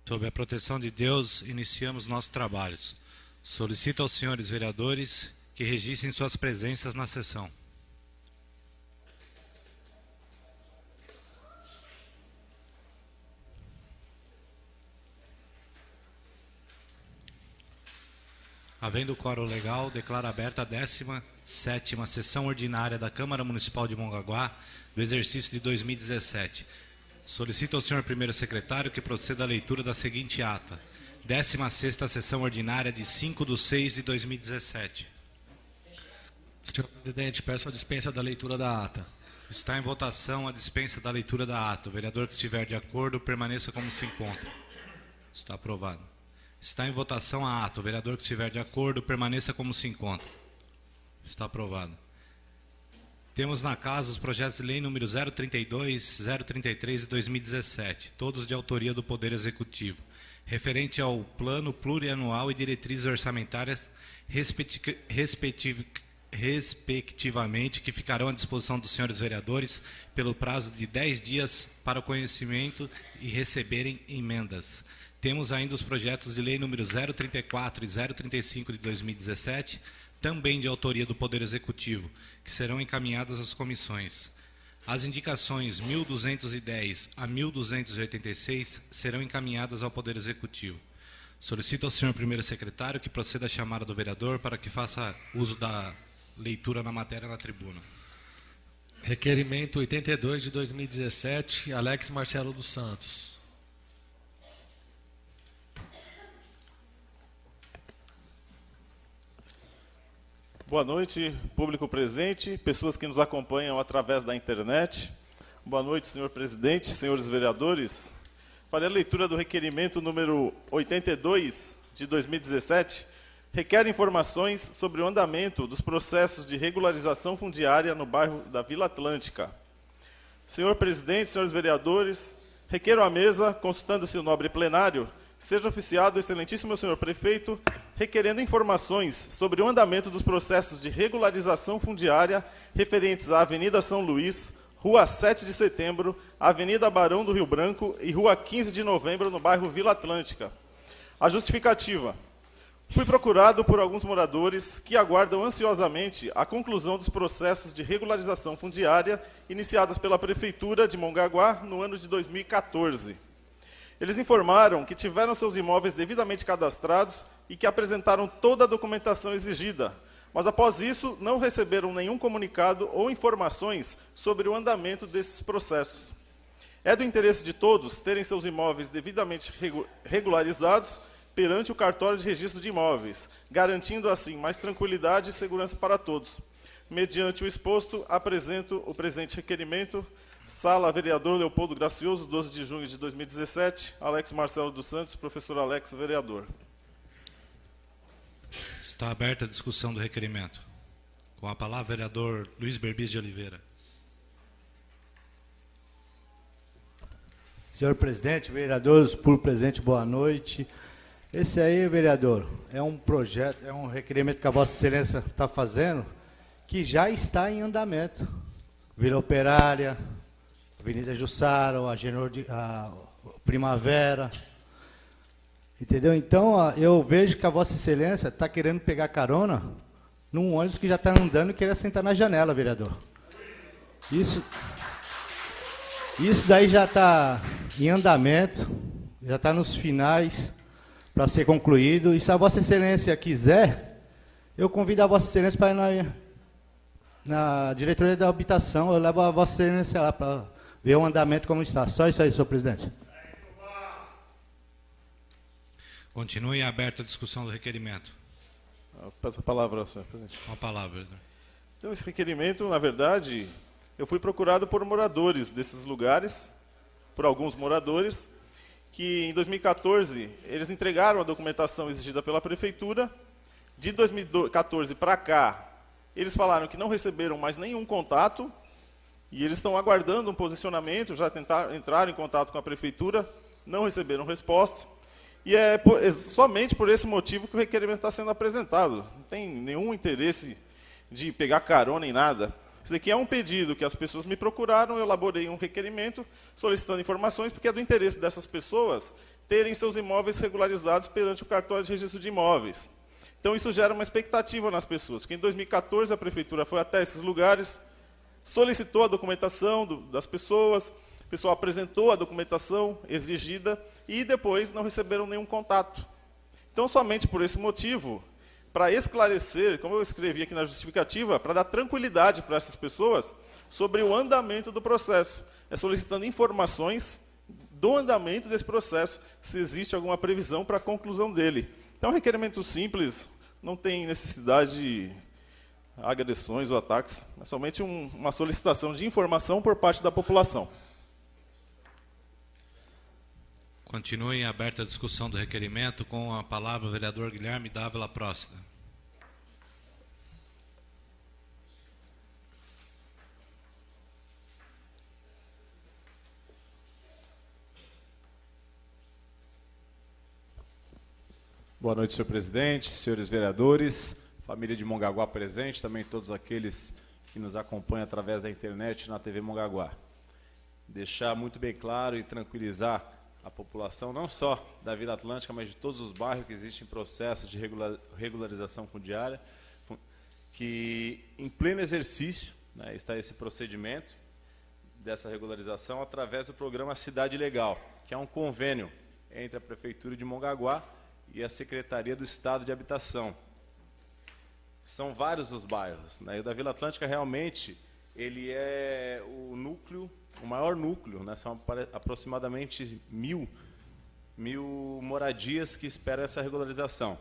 Sob a proteção de Deus, iniciamos nossos trabalhos. Solicito aos senhores vereadores que registrem suas presenças na sessão. Havendo quórum legal, declaro aberta a 17ª sessão ordinária da Câmara Municipal de Mongaguá, do exercício de 2017. Solicito ao senhor primeiro secretário que proceda à leitura da seguinte ata. 16ª sessão ordinária de 5/6/2017. Senhor presidente, peço a dispensa da leitura da ata. Está em votação a dispensa da leitura da ata. O vereador que estiver de acordo, permaneça como se encontra. Está aprovado. Está em votação a ata. O vereador que estiver de acordo, permaneça como se encontra. Está aprovado. Temos na casa os projetos de lei número 032, 033 e 2017, todos de autoria do Poder Executivo, referente ao Plano Plurianual e Diretrizes Orçamentárias, respectivamente, que ficarão à disposição dos senhores vereadores pelo prazo de 10 dias para o conhecimento e receberem emendas. Temos ainda os projetos de lei número 034 e 035 de 2017, também de autoria do Poder Executivo, que serão encaminhados às comissões. As indicações 1210 a 1286 serão encaminhadas ao Poder Executivo. Solicito ao senhor primeiro secretário que proceda à chamada do vereador para que faça uso da leitura na matéria na tribuna. Requerimento 82 de 2017, Alex Marcelo dos Santos. Boa noite, público presente, pessoas que nos acompanham através da internet. Boa noite, senhor presidente, senhores vereadores. Farei a leitura do requerimento número 82 de 2017. Requer informações sobre o andamento dos processos de regularização fundiária no bairro da Vila Atlântica. Senhor presidente, senhores vereadores, requero à mesa, consultando-se o nobre plenário, seja oficiado o excelentíssimo senhor prefeito, requerendo informações sobre o andamento dos processos de regularização fundiária referentes à Avenida São Luís, Rua 7 de Setembro, Avenida Barão do Rio Branco e Rua 15 de Novembro, no bairro Vila Atlântica. A justificativa. Fui procurado por alguns moradores que aguardam ansiosamente a conclusão dos processos de regularização fundiária iniciadas pela Prefeitura de Mongaguá no ano de 2014. Eles informaram que tiveram seus imóveis devidamente cadastrados e que apresentaram toda a documentação exigida, mas após isso não receberam nenhum comunicado ou informações sobre o andamento desses processos. É do interesse de todos terem seus imóveis devidamente regularizados perante o cartório de registro de imóveis, garantindo assim mais tranquilidade e segurança para todos. Mediante o exposto, apresento o presente requerimento. Sala, vereador Leopoldo Gracioso, 12 de junho de 2017, Alex Marcelo dos Santos, professor Alex, vereador. Está aberta a discussão do requerimento. Com a palavra, vereador Luiz Berbis de Oliveira. Senhor presidente, vereadores, público presente, boa noite. Esse aí, vereador, é um projeto, é um requerimento que a Vossa Excelência está fazendo, que já está em andamento. Vila Operária, Avenida Jussara, a Primavera, entendeu? Então, eu vejo que a Vossa Excelência está querendo pegar carona num ônibus que já está andando e querer sentar na janela, vereador. Isso daí já está em andamento, já está nos finais para ser concluído. E se a Vossa Excelência quiser, eu convido a Vossa Excelência para ir na diretoria da habitação, eu levo a Vossa Excelência lá para ver o andamento como está. Só isso aí, senhor presidente. Continue aberta a discussão do requerimento. Peço a palavra, senhor presidente. Com a palavra, vereador. Então, esse requerimento, na verdade, eu fui procurado por moradores desses lugares, por alguns moradores, que em 2014 eles entregaram a documentação exigida pela Prefeitura. De 2014 para cá, eles falaram que não receberam mais nenhum contato e eles estão aguardando um posicionamento, já entraram em contato com a Prefeitura, não receberam resposta. E é somente por esse motivo que o requerimento está sendo apresentado. Não tem nenhum interesse de pegar carona em nada. Isso aqui é um pedido que as pessoas me procuraram, eu elaborei um requerimento solicitando informações, porque é do interesse dessas pessoas terem seus imóveis regularizados perante o cartório de registro de imóveis. Então, isso gera uma expectativa nas pessoas, porque em 2014 a Prefeitura foi até esses lugares, solicitou a documentação das pessoas, o pessoal apresentou a documentação exigida e depois não receberam nenhum contato. Então, somente por esse motivo, para esclarecer, como eu escrevi aqui na justificativa, para dar tranquilidade para essas pessoas sobre o andamento do processo, solicitando informações do andamento desse processo, se existe alguma previsão para a conclusão dele. Então, é um requerimento simples, não tem necessidade de agressões ou ataques, é somente uma solicitação de informação por parte da população. Continue em aberta a discussão do requerimento, com a palavra o vereador Guilherme Dávila Próxida. Boa noite, senhor presidente, senhores vereadores, família de Mongaguá presente, também todos aqueles que nos acompanham através da internet na TV Mongaguá. Deixar muito bem claro e tranquilizar a população, não só da Vila Atlântica, mas de todos os bairros que existem processos de regularização fundiária, que em pleno exercício, né, está esse procedimento dessa regularização através do programa Cidade Legal, que é um convênio entre a Prefeitura de Mongaguá e a Secretaria do Estado de Habitação. São vários os bairros, né? E o da Vila Atlântica realmente ele é o núcleo, o maior núcleo, né? São aproximadamente mil moradias que esperam essa regularização.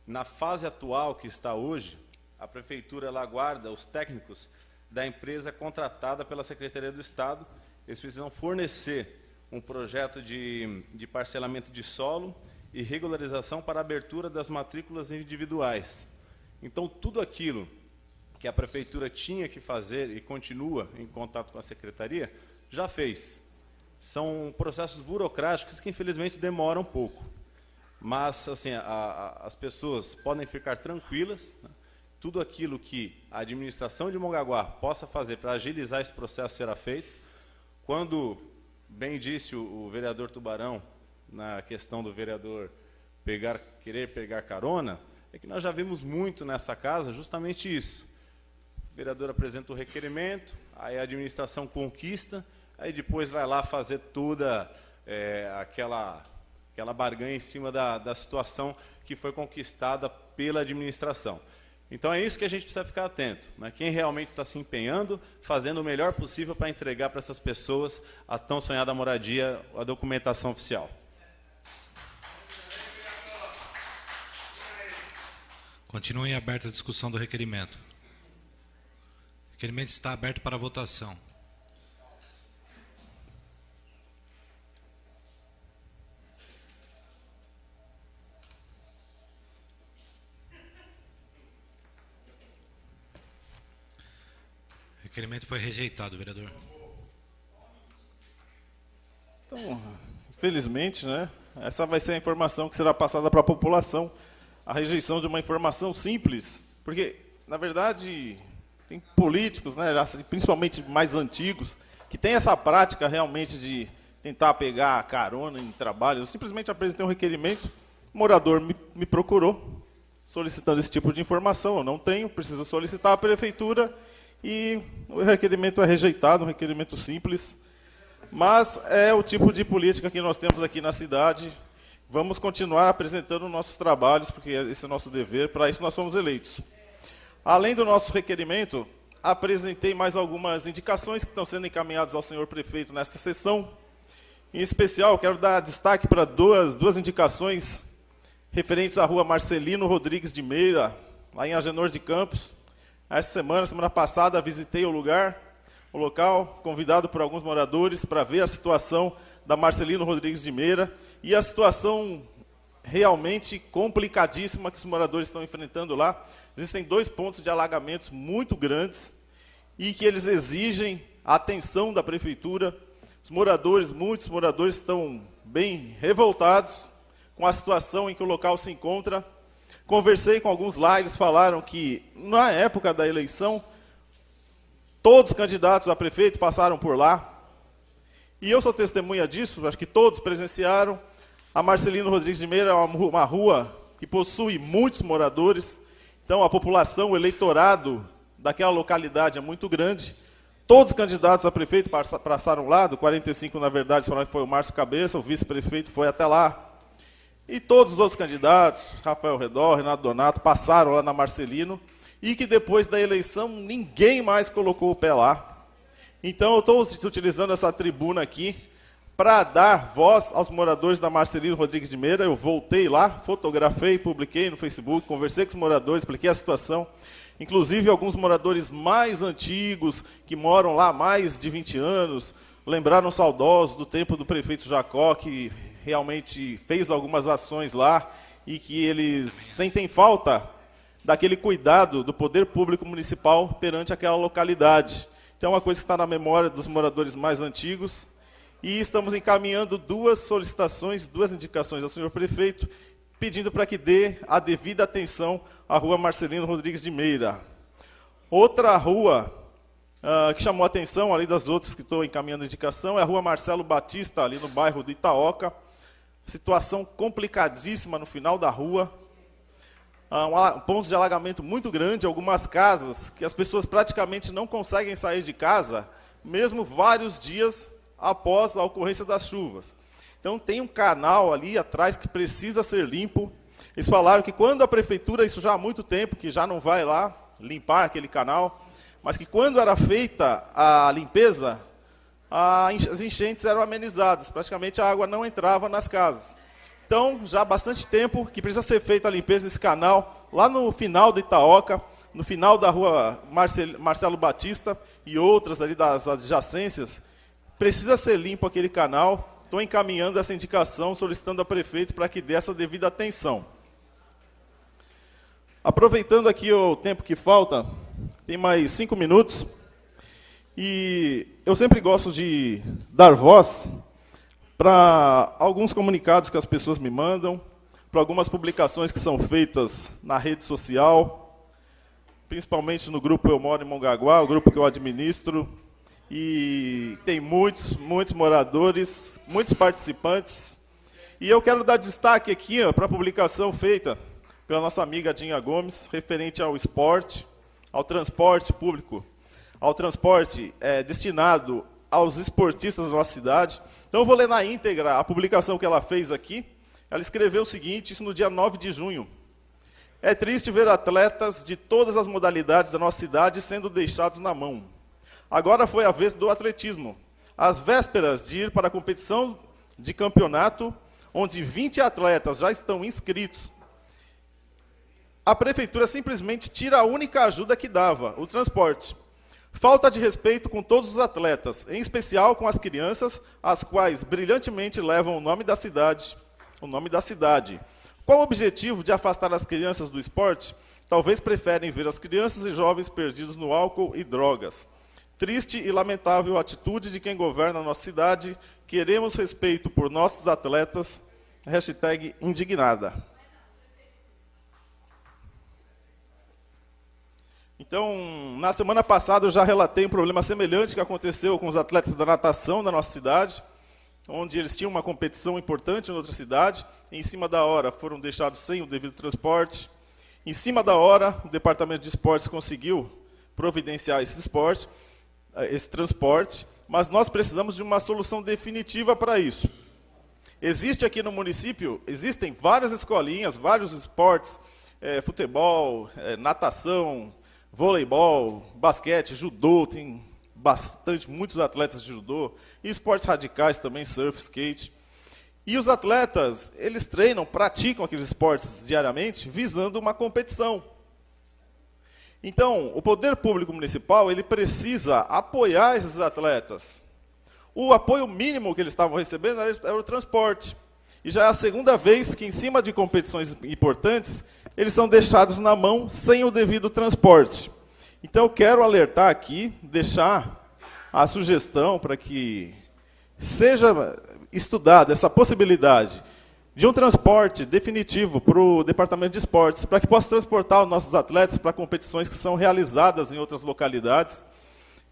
Na fase atual que está hoje, a Prefeitura ela aguarda os técnicos da empresa contratada pela Secretaria do Estado. Eles precisam fornecer um projeto de parcelamento de solo e regularização para a abertura das matrículas individuais. Então, tudo aquilo que a Prefeitura tinha que fazer e continua em contato com a Secretaria, já fez. São processos burocráticos que, infelizmente, demoram um pouco. Mas, assim, as pessoas podem ficar tranquilas, né? Tudo aquilo que a administração de Mongaguá possa fazer para agilizar esse processo será feito. Quando, bem disse o vereador Tubarão, na questão do vereador querer pegar carona, é que nós já vimos muito nessa casa justamente isso. O vereador apresenta o requerimento, aí a administração conquista, aí depois vai lá fazer toda aquela barganha em cima da situação que foi conquistada pela administração. Então é isso que a gente precisa ficar atento, né? Quem realmente está se empenhando, fazendo o melhor possível para entregar para essas pessoas a tão sonhada moradia, a documentação oficial. Continue em aberta a discussão do requerimento. O requerimento está aberto para votação. O requerimento foi rejeitado, vereador. Então, infelizmente, né, essa vai ser a informação que será passada para a população. A rejeição de uma informação simples, porque, na verdade, tem políticos, né, principalmente mais antigos, que têm essa prática realmente de tentar pegar carona em trabalho. Eu simplesmente apresentei um requerimento, o morador me procurou, solicitando esse tipo de informação. Eu não tenho, preciso solicitar à prefeitura e o requerimento é rejeitado, um requerimento simples. Mas é o tipo de política que nós temos aqui na cidade. Vamos continuar apresentando nossos trabalhos, porque esse é o nosso dever, para isso nós somos eleitos. Além do nosso requerimento, apresentei mais algumas indicações que estão sendo encaminhadas ao senhor prefeito nesta sessão. Em especial, quero dar destaque para duas indicações referentes à rua Marcelino Rodrigues de Meira, lá em Agenor de Campos. Essa semana passada, visitei o local, convidado por alguns moradores para ver a situação da Marcelino Rodrigues de Meira, e a situação realmente complicadíssima que os moradores estão enfrentando lá. Existem 2 pontos de alagamentos muito grandes e que eles exigem a atenção da prefeitura. Muitos moradores estão bem revoltados com a situação em que o local se encontra. Conversei com alguns lá, eles falaram que na época da eleição, todos os candidatos a prefeito passaram por lá. E eu sou testemunha disso, acho que todos presenciaram. A Marcelino Rodrigues de Meira é uma rua que possui muitos moradores, então a população, o eleitorado daquela localidade é muito grande. Todos os candidatos a prefeito passaram lá, do 45 na verdade foi o Márcio Cabeça, o vice-prefeito foi até lá. E todos os outros candidatos, Rafael Redor, Renato Donato, passaram lá na Marcelino, e que depois da eleição ninguém mais colocou o pé lá. Então eu estou utilizando essa tribuna aqui para dar voz aos moradores da Marcelino Rodrigues de Meira. Eu voltei lá, fotografei, publiquei no Facebook, conversei com os moradores, expliquei a situação. Inclusive alguns moradores mais antigos, que moram lá há mais de 20 anos, lembraram saudosos do tempo do prefeito Jacó, que realmente fez algumas ações lá, e que eles sentem falta daquele cuidado do poder público municipal perante aquela localidade. Então é uma coisa que está na memória dos moradores mais antigos. E estamos encaminhando 2 solicitações, 2 indicações ao senhor prefeito, pedindo para que dê a devida atenção à rua Marcelino Rodrigues de Meira. Outra rua que chamou a atenção, além das outras que estou encaminhando a indicação, é a rua Marcelo Batista, ali no bairro do Itaoca. Situação complicadíssima no final da rua. Um ponto de alagamento muito grande, algumas casas que as pessoas praticamente não conseguem sair de casa, mesmo vários dias após a ocorrência das chuvas. Então tem um canal ali atrás que precisa ser limpo. Eles falaram que quando a prefeitura, isso já há muito tempo, que já não vai lá limpar aquele canal, mas que quando era feita a limpeza, as enchentes eram amenizadas, praticamente a água não entrava nas casas. Então, já há bastante tempo que precisa ser feita a limpeza nesse canal, lá no final do Itaoca, no final da rua Marcelo Batista e outras ali das adjacências, precisa ser limpo aquele canal. Estou encaminhando essa indicação, solicitando ao prefeito para que dê essa devida atenção. Aproveitando aqui o tempo que falta, tem mais 5 minutos, e eu sempre gosto de dar voz para alguns comunicados que as pessoas me mandam, para algumas publicações que são feitas na rede social, principalmente no grupo Eu Moro em Mongaguá, o grupo que eu administro, e tem muitos moradores, muitos participantes. E eu quero dar destaque aqui para a publicação feita pela nossa amiga Dinha Gomes, referente ao esporte, ao transporte público, ao transporte destinado aos esportistas da nossa cidade. Então eu vou ler na íntegra a publicação que ela fez aqui. Ela escreveu o seguinte, isso no dia 9 de junho. É triste ver atletas de todas as modalidades da nossa cidade sendo deixados na mão. Agora foi a vez do atletismo. Às vésperas de ir para a competição de campeonato, onde 20 atletas já estão inscritos, a prefeitura simplesmente tira a única ajuda que dava, o transporte. Falta de respeito com todos os atletas, em especial com as crianças, as quais brilhantemente levam o nome da cidade. Qual o objetivo de afastar as crianças do esporte? Talvez preferem ver as crianças e jovens perdidos no álcool e drogas. Triste e lamentável atitude de quem governa a nossa cidade. Queremos respeito por nossos atletas. #indignada. Então, na semana passada eu já relatei um problema semelhante que aconteceu com os atletas da natação da nossa cidade, onde eles tinham uma competição importante em outra cidade, e em cima da hora foram deixados sem o devido transporte. Em cima da hora, o Departamento de Esportes conseguiu providenciar esse transporte, mas nós precisamos de uma solução definitiva para isso. Existe aqui no município, existem várias escolinhas, vários esportes, futebol, natação, voleibol, basquete, judô, tem muitos atletas de judô, e esportes radicais também, surf, skate. E os atletas, eles treinam, praticam aqueles esportes diariamente, visando uma competição. Então, o poder público municipal, ele precisa apoiar esses atletas. O apoio mínimo que eles estavam recebendo era o transporte. E já é a segunda vez que, em cima de competições importantes, eles são deixados na mão sem o devido transporte. Então, eu quero alertar aqui, deixar a sugestão para que seja estudada essa possibilidade de um transporte definitivo para o Departamento de Esportes, para que possa transportar os nossos atletas para competições que são realizadas em outras localidades.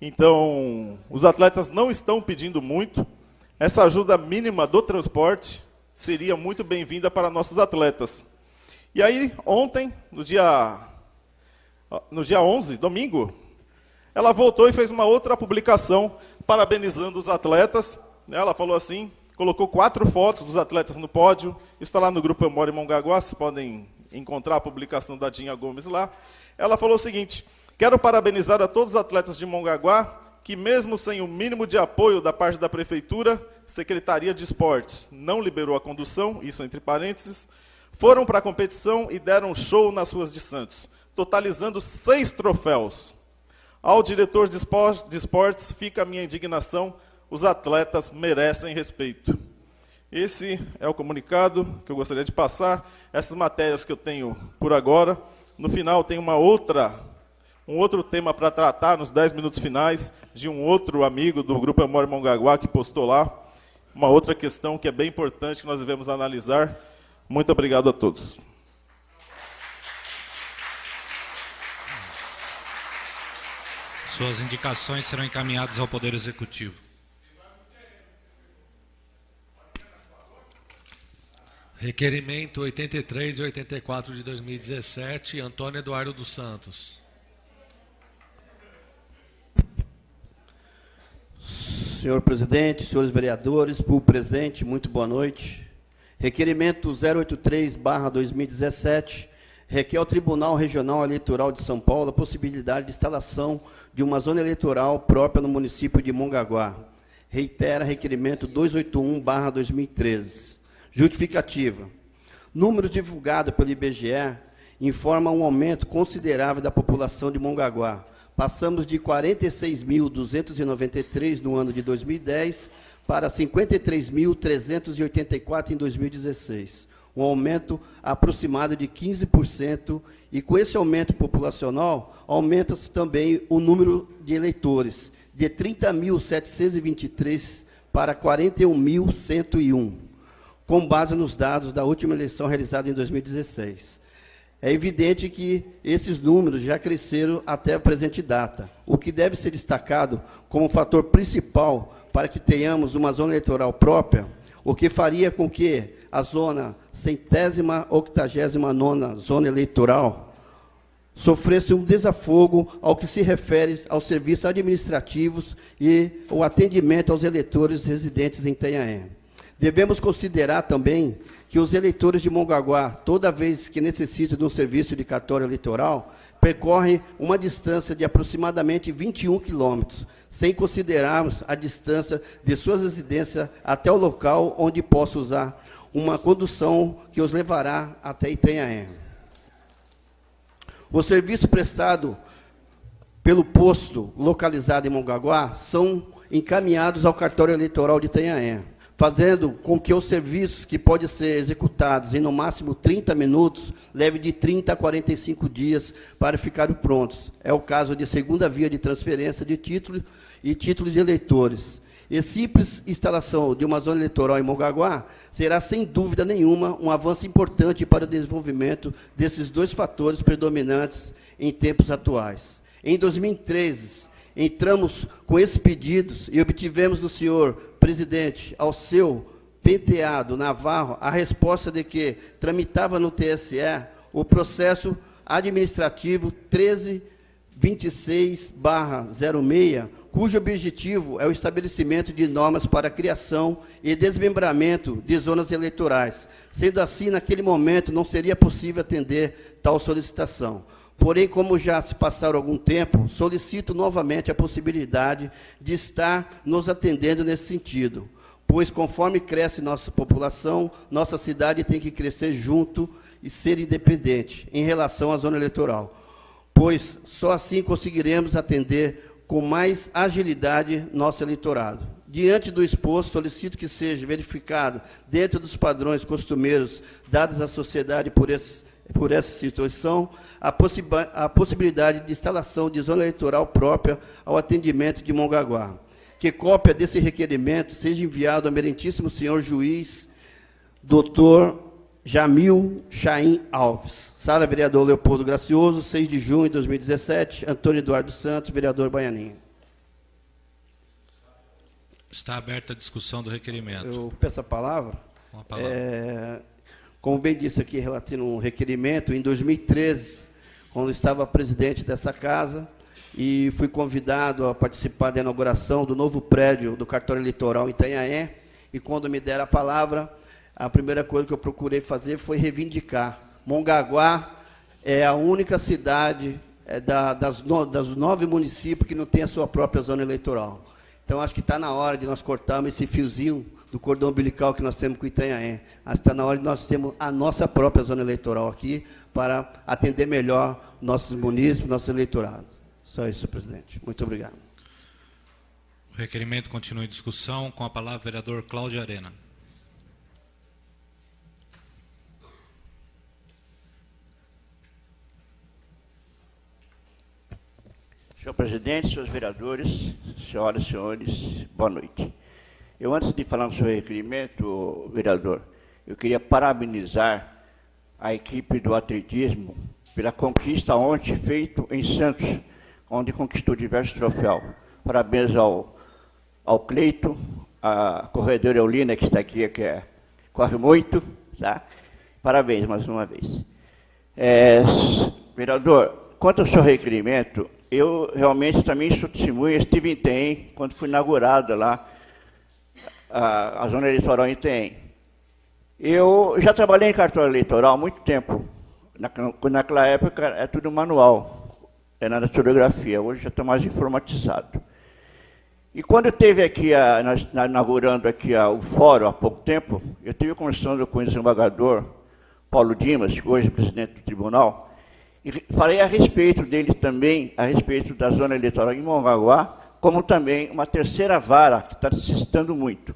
Então, os atletas não estão pedindo muito. Essa ajuda mínima do transporte seria muito bem-vinda para nossos atletas. E aí, ontem, no dia 11, domingo, ela voltou e fez uma outra publicação parabenizando os atletas. Ela falou assim, colocou 4 fotos dos atletas no pódio, isso está lá no Grupo Eu Moro em Mongaguá, vocês podem encontrar a publicação da Dinha Gomes lá. Ela falou o seguinte: quero parabenizar a todos os atletas de Mongaguá, que mesmo sem o mínimo de apoio da parte da Prefeitura, Secretaria de Esportes não liberou a condução, isso entre parênteses, foram para a competição e deram show nas ruas de Santos, totalizando 6 troféus. Ao diretor de esportes fica a minha indignação, os atletas merecem respeito. Esse é o comunicado que eu gostaria de passar, essas matérias que eu tenho por agora. No final tem um outro tema para tratar, nos 10 minutos finais, de um outro amigo do Grupo Eu Moro em Mongaguá, que postou lá, uma outra questão que é bem importante, que nós devemos analisar. Muito obrigado a todos. Suas indicações serão encaminhadas ao Poder Executivo. Requerimento 83 e 84 de 2017, Antônio Eduardo dos Santos. Senhor presidente, senhores vereadores, público presente, muito boa noite. Requerimento 083/2017 requer ao Tribunal Regional Eleitoral de São Paulo a possibilidade de instalação de uma zona eleitoral própria no município de Mongaguá. Reitera requerimento 281/2013. Justificativa. Números divulgados pelo IBGE informam um aumento considerável da população de Mongaguá. Passamos de 46.293 no ano de 2010 para 53.384 em 2016. Um aumento aproximado de 15%, e com esse aumento populacional, aumenta-se também o número de eleitores, de 30.723 para 41.101, com base nos dados da última eleição realizada em 2016. É evidente que esses números já cresceram até a presente data, o que deve ser destacado como fator principal para que tenhamos uma zona eleitoral própria, o que faria com que a zona 189ª zona eleitoral sofresse um desafogo ao que se refere aos serviços administrativos e o atendimento aos eleitores residentes em Itanhaém. Devemos considerar também que os eleitores de Mongaguá, toda vez que necessitam de um serviço de cartório eleitoral, percorrem uma distância de aproximadamente 21 quilômetros, sem considerarmos a distância de suas residências até o local onde possa usar uma condução que os levará até Itanhaém. Os serviços prestados pelo posto localizado em Mongaguá são encaminhados ao cartório eleitoral de Itanhaém, fazendo com que os serviços que podem ser executados em no máximo 30 minutos leve de 30 a 45 dias para ficarem prontos. É o caso de segunda via de transferência de título e títulos de eleitores. E simples instalação de uma zona eleitoral em Mongaguá será, sem dúvida nenhuma, um avanço importante para o desenvolvimento desses dois fatores predominantes em tempos atuais. Em 2013, entramos com esses pedidos e obtivemos do senhor presidente, ao seu penteado Navarro, a resposta de que tramitava no TSE o processo administrativo 1326/06, cujo objetivo é o estabelecimento de normas para a criação e desmembramento de zonas eleitorais. Sendo assim, naquele momento, não seria possível atender tal solicitação. Porém, como já se passaram algum tempo, solicito novamente a possibilidade de estar nos atendendo nesse sentido, pois, conforme cresce nossa população, nossa cidade tem que crescer junto e ser independente em relação à zona eleitoral, pois só assim conseguiremos atender com mais agilidade nosso eleitorado. Diante do exposto, solicito que seja verificado, dentro dos padrões costumeiros dados à sociedade por essa situação, a possibilidade de instalação de zona eleitoral própria ao atendimento de Mongaguá. Que cópia desse requerimento seja enviado ao meritíssimo senhor juiz, doutor Jamil Chaim Alves. Sala vereador Leopoldo Gracioso, 6 de junho de 2017, Antônio Eduardo Santos, vereador Baianinho. Está aberta a discussão do requerimento. Eu peço a palavra. Com a palavra. Como bem disse aqui, relatando um requerimento, em 2013, quando estava presidente dessa casa, e fui convidado a participar da inauguração do novo prédio do cartório eleitoral em Itanhaém, e quando me deram a palavra, a primeira coisa que eu procurei fazer foi reivindicar. Mongaguá é a única cidade das 9 municípios que não tem a sua própria zona eleitoral. Então, acho que está na hora de nós cortarmos esse fiozinho do cordão umbilical que nós temos com o Itanhaém. Acho que está na hora de nós termos a nossa própria zona eleitoral aqui para atender melhor nossos munícipes, nosso eleitorado. Só isso, presidente. Muito obrigado. O requerimento continua em discussão. Com a palavra, o vereador Cláudio Arena. Senhor presidente, senhores vereadores, senhoras e senhores, boa noite. Eu, antes de falar no seu requerimento, vereador, eu queria parabenizar a equipe do atletismo pela conquista ontem feita em Santos, onde conquistou diversos troféus. Parabéns ao Cleito, a corredora Eulina, que está aqui, que corre muito, tá? Parabéns mais uma vez. Vereador, quanto ao seu requerimento, eu realmente também sou testemunha, estive em Itanhaém, quando foi inaugurada lá a zona eleitoral em Itanhaém. Eu já trabalhei em cartório eleitoral há muito tempo. Naquela época é tudo manual, é na datilografia, hoje já está mais informatizado. E quando teve aqui, inaugurando aqui o fórum há pouco tempo, eu estive conversando com o desembargador Paulo Dimas, hoje presidente do tribunal, e falei a respeito dele também, a respeito da zona eleitoral em Mongaguá, como também uma terceira vara que está se citando muito.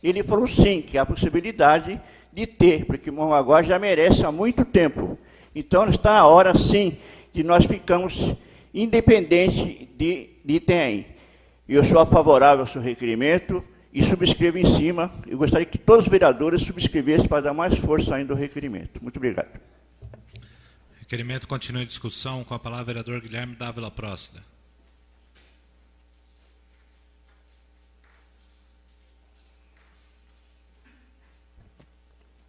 Ele falou sim, que há a possibilidade de ter, porque Mongaguá já merece há muito tempo. Então está na hora sim de nós ficarmos independentes de Itanhaém. Eu sou favorável ao seu requerimento e subscrevo em cima. Eu gostaria que todos os vereadores subscrevessem para dar mais força ainda ao requerimento. Muito obrigado. O requerimento continua em discussão. Com a palavra, o vereador Guilherme Dávila Próstida.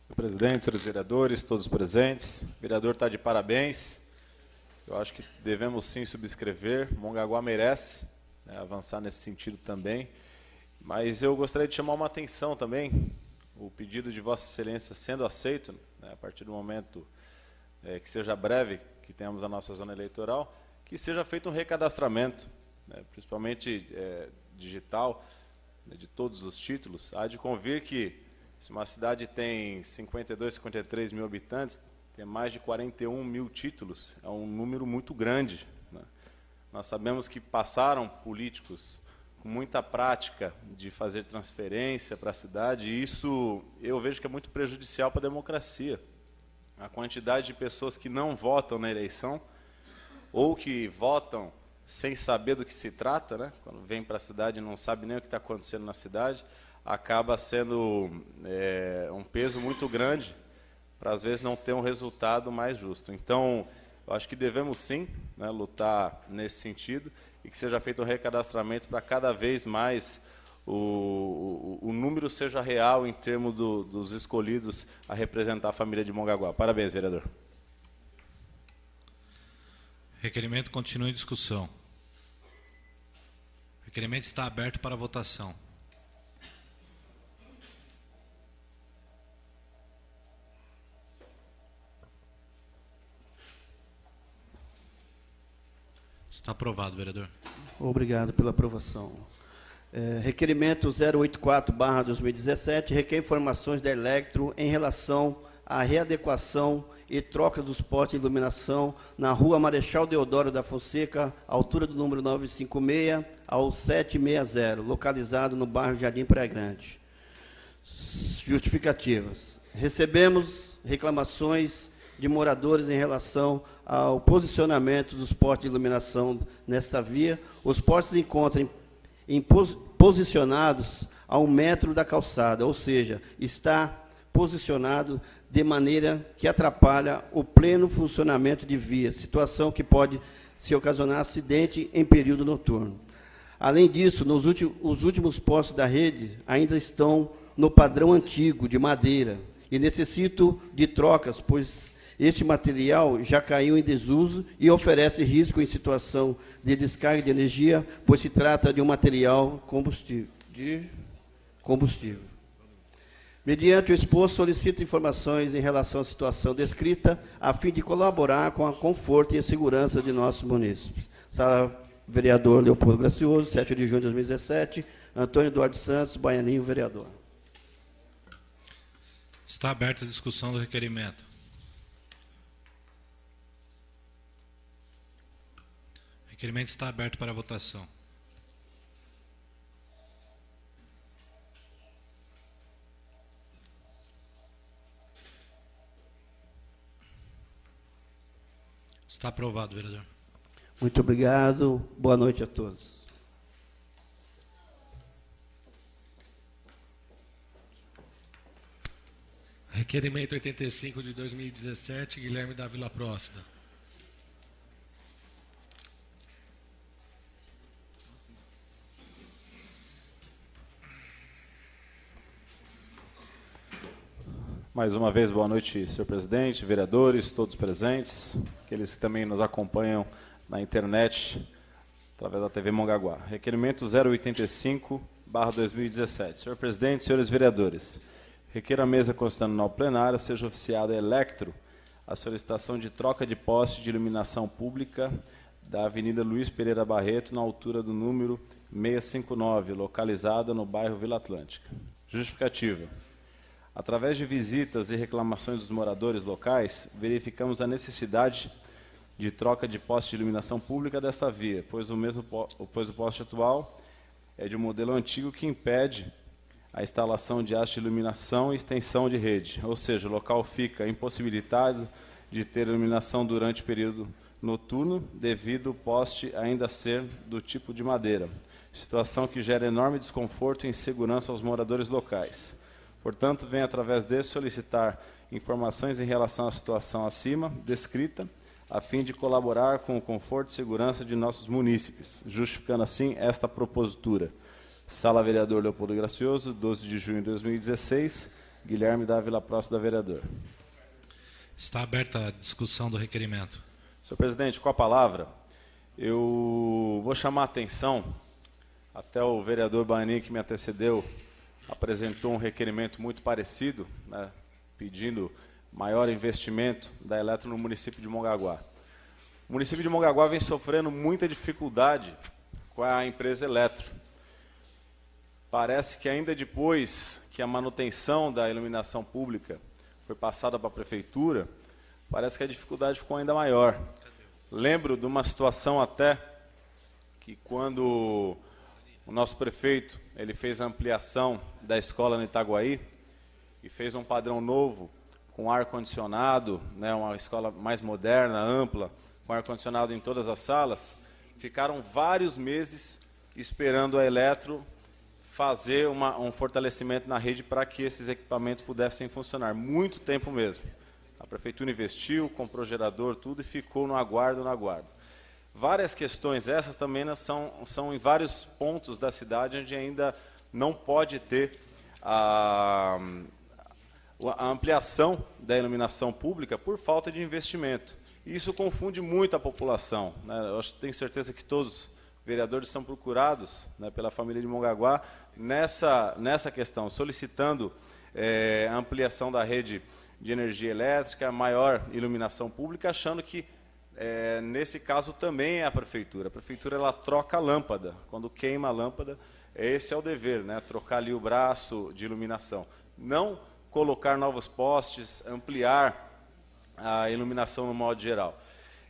Senhor presidente, senhores vereadores, todos presentes, o vereador está de parabéns. Eu acho que devemos sim subscrever. Mongaguá merece avançar nesse sentido também. Mas eu gostaria de chamar uma atenção também, o pedido de Vossa Excelência sendo aceito, a partir do momento que seja breve, que tenhamos a nossa zona eleitoral, que seja feito um recadastramento, principalmente digital, de todos os títulos. Há de convir que, se uma cidade tem 52, 53 mil habitantes, tem mais de 41 mil títulos, é um número muito grande. Nós sabemos que passaram políticos com muita prática de fazer transferência para a cidade, e isso eu vejo que é muito prejudicial para a democracia. A quantidade de pessoas que não votam na eleição, ou que votam sem saber do que se trata, quando vem para a cidade e não sabe nem o que está acontecendo na cidade, acaba sendo um peso muito grande para, às vezes, não ter um resultado mais justo. Então, eu acho que devemos, sim, lutar nesse sentido e que seja feito um recadastramento para cada vez mais o número seja real em termos dos escolhidos a representar a família de Mongaguá. Parabéns, vereador. Requerimento continua em discussão. O requerimento está aberto para votação. Está aprovado, vereador. Obrigado pela aprovação. Requerimento 084/2017 requer informações da Electro em relação à readequação e troca dos postes de iluminação na rua Marechal Deodoro da Fonseca, altura do número 956 ao 760, localizado no bairro Jardim Praia Grande. Justificativas. Recebemos reclamações de moradores em relação ao posicionamento dos postes de iluminação nesta via. Os postes se encontram posicionados a 1 metro da calçada, ou seja, está posicionado de maneira que atrapalha o pleno funcionamento de via, situação que pode se ocasionar acidente em período noturno. Além disso, os últimos postes da rede ainda estão no padrão antigo de madeira e necessito de trocas, pois este material já caiu em desuso e oferece risco em situação de descarga de energia, pois se trata de um material combustível. Mediante o exposto, solicito informações em relação à situação descrita, a fim de colaborar com a conforto e a segurança de nossos munícipes. Sala Vereador Leopoldo Gracioso, 7 de junho de 2017, Antônio Eduardo Santos, Baianinho, vereador. Está aberta a discussão do requerimento. O requerimento está aberto para votação. Está aprovado, vereador. Muito obrigado. Boa noite a todos. Requerimento 85 de 2017, Guilherme da Vila Próxida. Mais uma vez, boa noite, senhor presidente, vereadores, todos presentes, aqueles que também nos acompanham na internet, através da TV Mongaguá. Requerimento 085/2017. Senhor presidente, senhores vereadores, requer a mesa constitucional plenária seja oficiada a Electro a solicitação de troca de poste de iluminação pública da Avenida Luiz Pereira Barreto, na altura do número 659, localizada no bairro Vila Atlântica. Justificativa. Através de visitas e reclamações dos moradores locais, verificamos a necessidade de troca de poste de iluminação pública desta via, pois o poste atual é de um modelo antigo que impede a instalação de haste de iluminação e extensão de rede, ou seja, o local fica impossibilitado de ter iluminação durante o período noturno, devido ao poste ainda ser do tipo de madeira, situação que gera enorme desconforto e insegurança aos moradores locais. Portanto, venho através desse solicitar informações em relação à situação acima descrita, a fim de colaborar com o conforto e segurança de nossos munícipes, justificando assim esta propositura. Sala Vereador Leopoldo Gracioso, 12 de junho de 2016, Guilherme da Vila Próxida, vereador. Está aberta a discussão do requerimento. Senhor presidente, com a palavra, eu vou chamar a atenção, até o vereador Baianinho que me antecedeu apresentou um requerimento muito parecido, né, pedindo maior investimento da Eletro no município de Mongaguá. O município de Mongaguá vem sofrendo muita dificuldade com a empresa Eletro. Parece que ainda depois que a manutenção da iluminação pública foi passada para a prefeitura, parece que a dificuldade ficou ainda maior. Lembro de uma situação até que quando o nosso prefeito ele fez a ampliação da escola no Itaguaí e fez um padrão novo com ar-condicionado, né, uma escola mais moderna, ampla, com ar-condicionado em todas as salas, ficaram vários meses esperando a Eletro fazer um fortalecimento na rede para que esses equipamentos pudessem funcionar. Muito tempo mesmo. A prefeitura investiu, comprou gerador, tudo, e ficou no aguardo, Várias questões essas também são em vários pontos da cidade onde ainda não pode ter a ampliação da iluminação pública por falta de investimento. E isso confunde muito a população, né? Eu tenho certeza que todos os vereadores são procurados, né, pela família de Mongaguá nessa questão, solicitando a ampliação da rede de energia elétrica, maior iluminação pública, achando que nesse caso também é a prefeitura. A prefeitura ela troca a lâmpada. Quando queima a lâmpada, esse é o dever, né? Trocar ali o braço de iluminação. Não colocar novos postes, ampliar a iluminação no modo geral.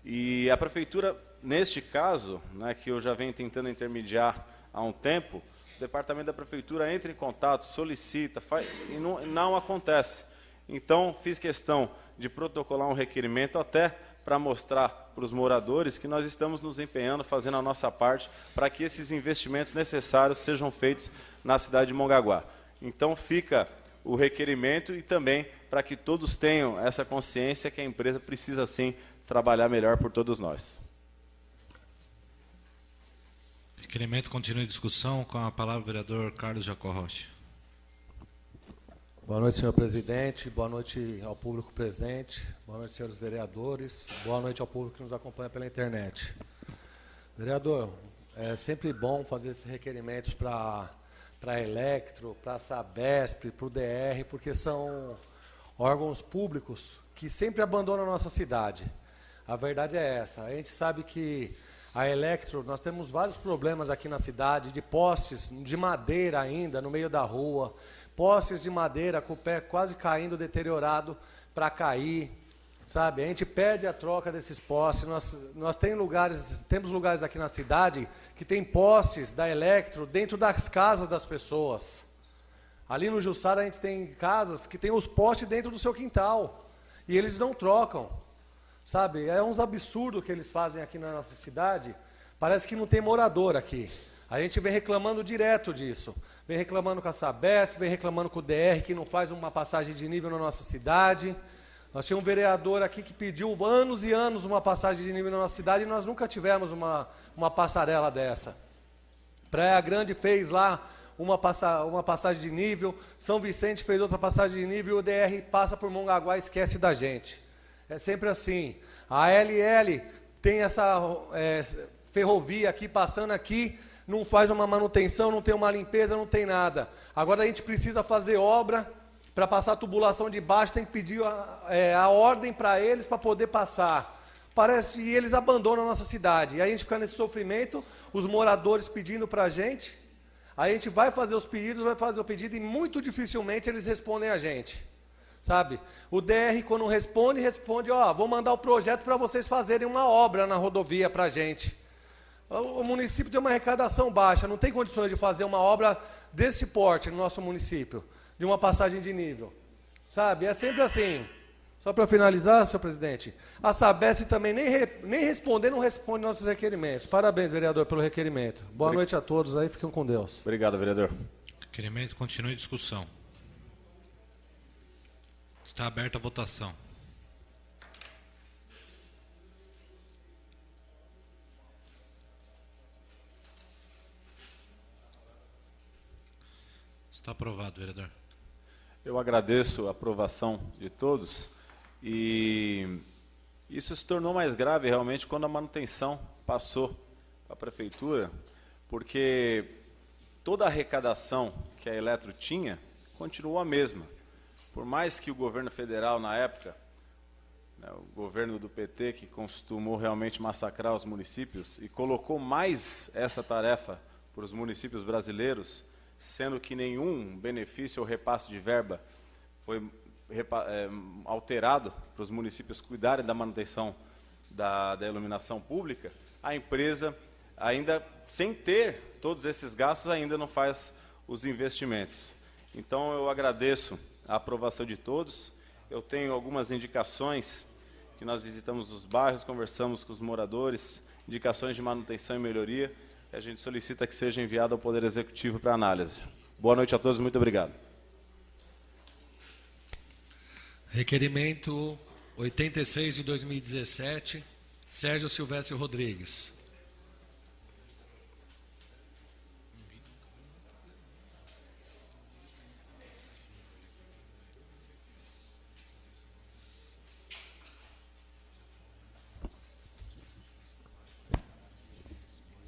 E a prefeitura, neste caso, né, que eu já venho tentando intermediar há um tempo, o departamento da prefeitura entra em contato, solicita, e não acontece. Então, fiz questão de protocolar um requerimento até para mostrar para os moradores que nós estamos nos empenhando, fazendo a nossa parte, para que esses investimentos necessários sejam feitos na cidade de Mongaguá. Então, fica o requerimento e também para que todos tenham essa consciência que a empresa precisa, sim, trabalhar melhor por todos nós. Requerimento continua em discussão, com a palavra o vereador Carlos Jacó Rocha. Boa noite, senhor presidente. Boa noite ao público presente. Boa noite, senhores vereadores. Boa noite ao público que nos acompanha pela internet. Vereador, é sempre bom fazer esses requerimentos para a Electro, para a Sabesp, para o DR, porque são órgãos públicos que sempre abandonam a nossa cidade. A verdade é essa. A gente sabe que a Electro, nós temos vários problemas aqui na cidade, de postes de madeira ainda no meio da rua, postes de madeira com o pé quase caindo, deteriorado para cair, sabe? A gente pede a troca desses postes. Nós temos lugares aqui na cidade que tem postes da Electro dentro das casas das pessoas. Ali no Jussara a gente tem casas que tem os postes dentro do seu quintal e eles não trocam. Sabe, é uns absurdos que eles fazem aqui na nossa cidade. Parece que não tem morador aqui. A gente vem reclamando direto disso. Vem reclamando com a Sabesp, vem reclamando com o DR, que não faz uma passagem de nível na nossa cidade. Nós tínhamos um vereador aqui que pediu anos e anos uma passagem de nível na nossa cidade e nós nunca tivemos uma passarela dessa. Praia Grande fez lá uma passagem de nível, São Vicente fez outra passagem de nível e o DR passa por Mongaguá e esquece da gente. É sempre assim. A LL tem essa ferrovia aqui, passando aqui, não faz uma manutenção, não tem uma limpeza, não tem nada. Agora a gente precisa fazer obra para passar a tubulação de baixo, tem que pedir a ordem para eles para poder passar. Parece que eles abandonam a nossa cidade. E aí a gente fica nesse sofrimento, os moradores pedindo para a gente vai fazer os pedidos, vai fazer o pedido e muito dificilmente eles respondem a gente. Sabe? O DR, quando responde, vou mandar o projeto para vocês fazerem uma obra na rodovia para a gente. O município tem uma arrecadação baixa, não tem condições de fazer uma obra desse porte no nosso município, de uma passagem de nível. Sabe? É sempre assim. Só para finalizar, senhor presidente, a Sabesp também nem responder, não responde nossos requerimentos. Parabéns, vereador, pelo requerimento. Boa noite a todos aí, fiquem com Deus. Obrigado, vereador. O requerimento continua em discussão. Está aberta a votação. Está aprovado, vereador. Eu agradeço a aprovação de todos e isso se tornou mais grave realmente quando a manutenção passou para a prefeitura, porque toda a arrecadação que a Eletro tinha continuou a mesma. Por mais que o governo federal, na época, o governo do PT, que costumou realmente massacrar os municípios e colocou mais essa tarefa para os municípios brasileiros, sendo que nenhum benefício ou repasse de verba foi alterado para os municípios cuidarem da manutenção da iluminação pública, a empresa, ainda sem ter todos esses gastos, ainda não faz os investimentos. Então, eu agradeço a aprovação de todos. Eu tenho algumas indicações que nós visitamos os bairros, conversamos com os moradores, indicações de manutenção e melhoria, e a gente solicita que seja enviado ao Poder Executivo para análise. Boa noite a todos, muito obrigado. Requerimento 86 de 2017, Sérgio Silvestre Rodrigues.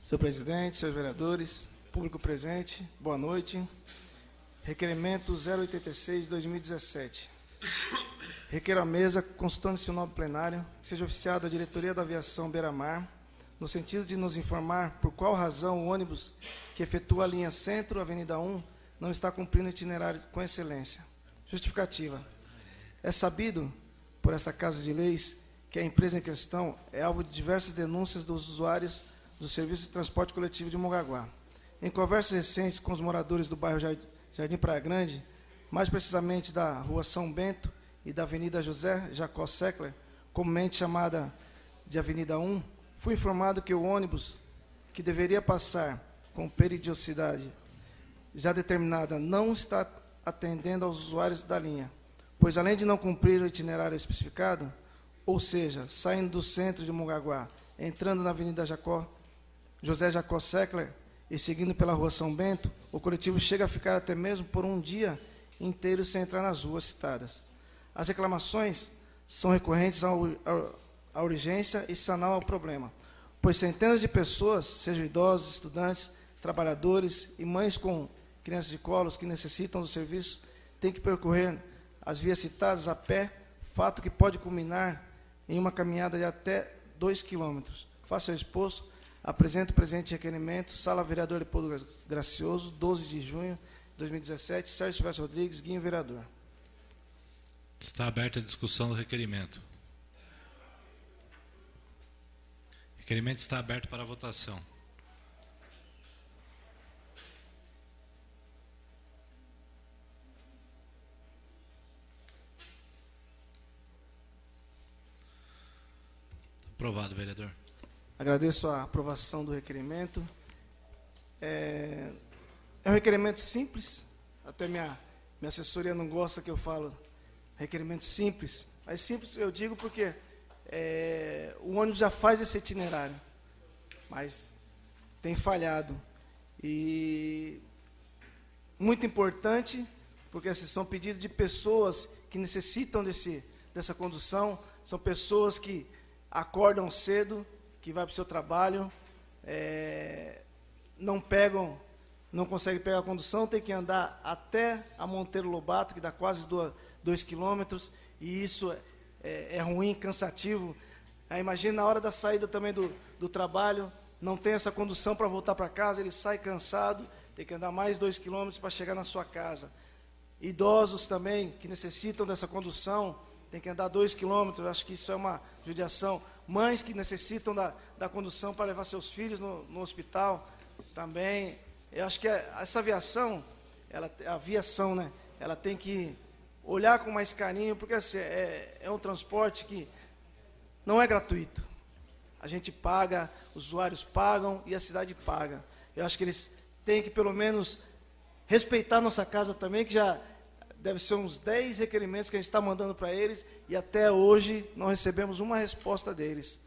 Senhor presidente, senhores vereadores, público presente, boa noite. Requerimento 086 de 2017. Requeiro à mesa, consultando-se o nobre plenário, que seja oficiado a diretoria da aviação Beira-Mar, no sentido de nos informar por qual razão o ônibus que efetua a linha Centro, Avenida 1, não está cumprindo o itinerário com excelência. Justificativa. É sabido, por esta Casa de Leis, que a empresa em questão é alvo de diversas denúncias dos usuários do Serviço de Transporte Coletivo de Mongaguá. Em conversas recentes com os moradores do bairro Jardim Praia Grande, mais precisamente da Rua São Bento e da Avenida José Jacó Seckler, comumente chamada de Avenida 1, fui informado que o ônibus que deveria passar com periodicidade já determinada não está atendendo aos usuários da linha, pois além de não cumprir o itinerário especificado, ou seja, saindo do centro de Mongaguá, entrando na Avenida José Jacó Seckler e seguindo pela Rua São Bento, o coletivo chega a ficar até mesmo por um dia inteiro sem entrar nas ruas citadas. As reclamações são recorrentes à urgência e sanar o problema, pois centenas de pessoas, sejam idosos, estudantes, trabalhadores e mães com crianças de colos que necessitam do serviço, têm que percorrer as vias citadas a pé, fato que pode culminar em uma caminhada de até 2 quilômetros. Face ao exposto, apresento o presente requerimento, Sala Vereador Leopoldo Gracioso, 12 de junho de 2017, Sérgio Silvestre Rodrigues, Guinho, vereador. Está aberta a discussão do requerimento. O requerimento está aberto para votação. Aprovado, vereador. Agradeço a aprovação do requerimento. É um requerimento simples, até minha assessoria não gosta que eu falo requerimento simples, mas simples eu digo porque o ônibus já faz esse itinerário, mas tem falhado. E muito importante, porque esses são pedidos de pessoas que necessitam dessa condução, são pessoas que acordam cedo, que vai para o seu trabalho, não conseguem pegar a condução, tem que andar até a Monteiro Lobato, que dá quase 2 quilômetros, e isso é ruim, cansativo. Aí, imagina na hora da saída também do trabalho, não tem essa condução para voltar para casa, ele sai cansado, tem que andar mais 2 quilômetros para chegar na sua casa. Idosos também, que necessitam dessa condução, tem que andar 2 quilômetros, acho que isso é uma judiação. Mães que necessitam da condução para levar seus filhos no hospital, também. Eu acho que essa aviação, a aviação, né, ela tem que olhar com mais carinho, porque assim, é um transporte que não é gratuito. A gente paga, os usuários pagam e a cidade paga. Eu acho que eles têm que, pelo menos, respeitar nossa casa também, que já deve ser uns 10 requerimentos que a gente está mandando para eles, e até hoje não recebemos uma resposta deles.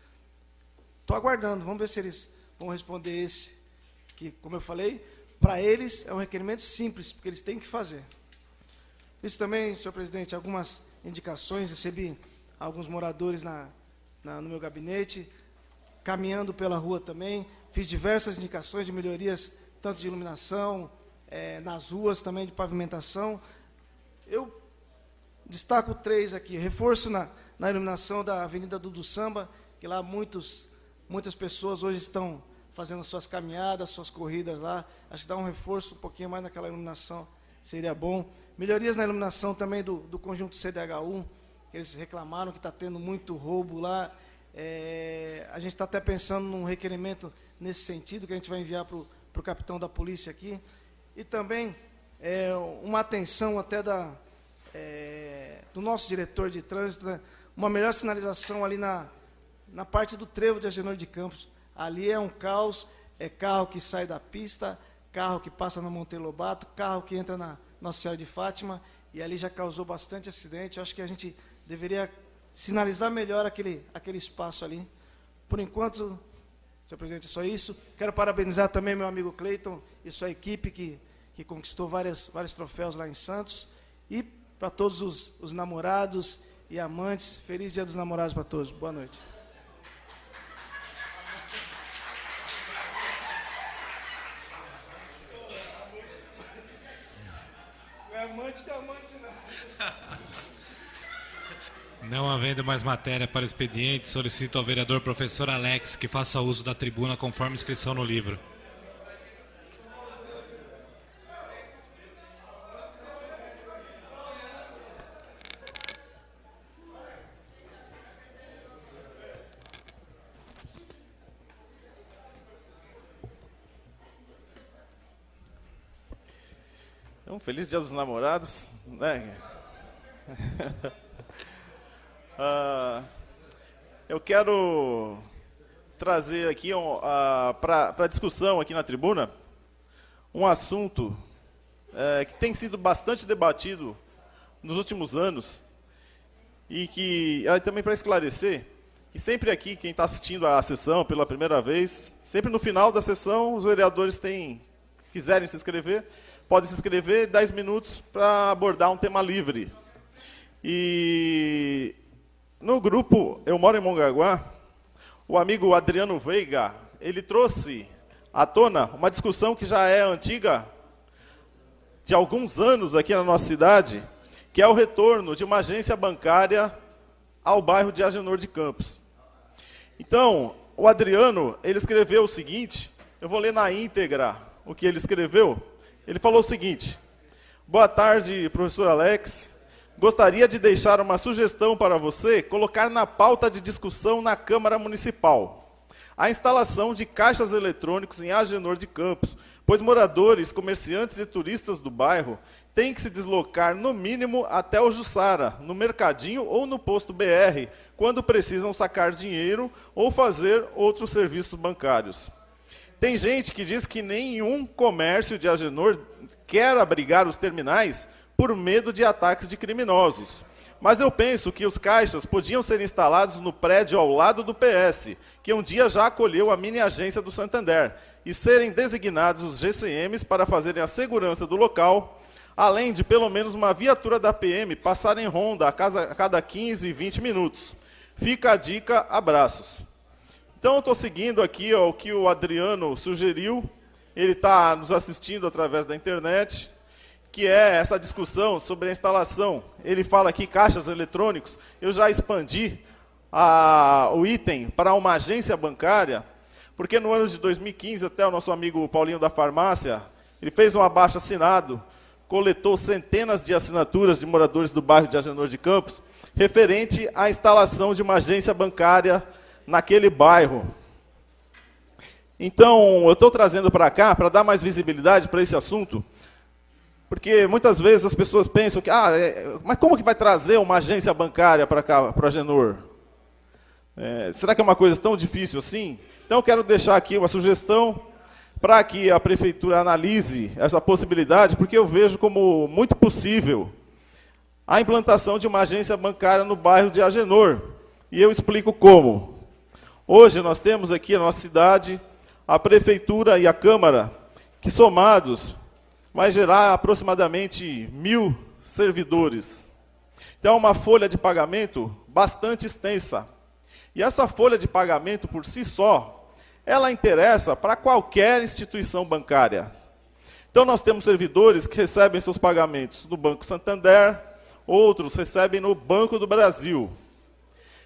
Estou aguardando, vamos ver se eles vão responder esse, que, como eu falei, para eles é um requerimento simples, porque eles têm que fazer. Isso também, senhor presidente, algumas indicações, recebi alguns moradores no meu gabinete, caminhando pela rua também, fiz diversas indicações de melhorias, tanto de iluminação, nas ruas também de pavimentação. Eu destaco 3 aqui, reforço na iluminação da Avenida Dudu Samba, que lá muitas pessoas hoje estão fazendo suas caminhadas, suas corridas lá. Acho que dá um reforço um pouquinho mais naquela iluminação, seria bom. Melhorias na iluminação também do conjunto CDHU, que eles reclamaram que está tendo muito roubo lá. A gente está até pensando num requerimento nesse sentido, que a gente vai enviar para o capitão da polícia aqui. E também uma atenção até do nosso diretor de trânsito, né? Uma melhor sinalização ali na parte do trevo de Agenor de Campos. Ali é um caos, carro que sai da pista, carro que passa na Monteiro Lobato, carro que entra na Nossa Senhora de Fátima, e ali já causou bastante acidente. Eu acho que a gente deveria sinalizar melhor aquele espaço ali. Por enquanto, senhor presidente, é só isso. Quero parabenizar também meu amigo Cleiton e sua equipe, que conquistou vários troféus lá em Santos. E para todos os namorados e amantes, feliz Dia dos Namorados para todos. Boa noite. Não é amante de amante, não. Não havendo mais matéria para expediente, solicito ao vereador professor Alex que faça uso da tribuna conforme inscrição no livro. Então, feliz Dia dos Namorados, né? Eu quero trazer aqui para discussão aqui na tribuna um assunto que tem sido bastante debatido nos últimos anos e que também para esclarecer que sempre aqui quem está assistindo à sessão pela primeira vez, sempre no final da sessão os vereadores quiserem se inscrever, pode se inscrever, 10 minutos para abordar um tema livre. E no grupo Eu Moro em Mongaguá, o amigo Adriano Veiga, ele trouxe à tona uma discussão que já é antiga, de alguns anos aqui na nossa cidade, que é o retorno de uma agência bancária ao bairro de Agenor de Campos. Então, o Adriano, ele escreveu o seguinte, eu vou ler na íntegra o que ele escreveu. Ele falou o seguinte: boa tarde, professor Alex. Gostaria de deixar uma sugestão para você colocar na pauta de discussão na Câmara Municipal a instalação de caixas eletrônicos em Agenor de Campos, pois moradores, comerciantes e turistas do bairro têm que se deslocar, no mínimo, até o Jussara, no Mercadinho ou no Posto BR, quando precisam sacar dinheiro ou fazer outros serviços bancários. Tem gente que diz que nenhum comércio de Agenor quer abrigar os terminais por medo de ataques de criminosos. Mas eu penso que os caixas podiam ser instalados no prédio ao lado do PS, que um dia já acolheu a mini agência do Santander, e serem designados os GCMs para fazerem a segurança do local, além de pelo menos uma viatura da PM passar em ronda a cada 15 e 20 minutos. Fica a dica, abraços. Então eu estou seguindo aqui o que o Adriano sugeriu, ele está nos assistindo através da internet, que é essa discussão sobre a instalação. Ele fala aqui caixas eletrônicos, eu já expandi o item para uma agência bancária, porque no ano de 2015, até o nosso amigo Paulinho da Farmácia, ele fez um abaixo-assinado, coletou centenas de assinaturas de moradores do bairro de Agenor de Campos, referente à instalação de uma agência bancária naquele bairro. Então, eu estou trazendo para cá, para dar mais visibilidade para esse assunto, porque muitas vezes as pessoas pensam que, mas como que vai trazer uma agência bancária para cá, para Agenor? Será que é uma coisa tão difícil assim? Então eu quero deixar aqui uma sugestão para que a prefeitura analise essa possibilidade, porque eu vejo como muito possível a implantação de uma agência bancária no bairro de Agenor. E eu explico como. Hoje nós temos aqui na nossa cidade a prefeitura e a Câmara, que somados vai gerar aproximadamente 1.000 servidores. Então é uma folha de pagamento bastante extensa. E essa folha de pagamento por si só, ela interessa para qualquer instituição bancária. Então nós temos servidores que recebem seus pagamentos no Banco Santander, outros recebem no Banco do Brasil.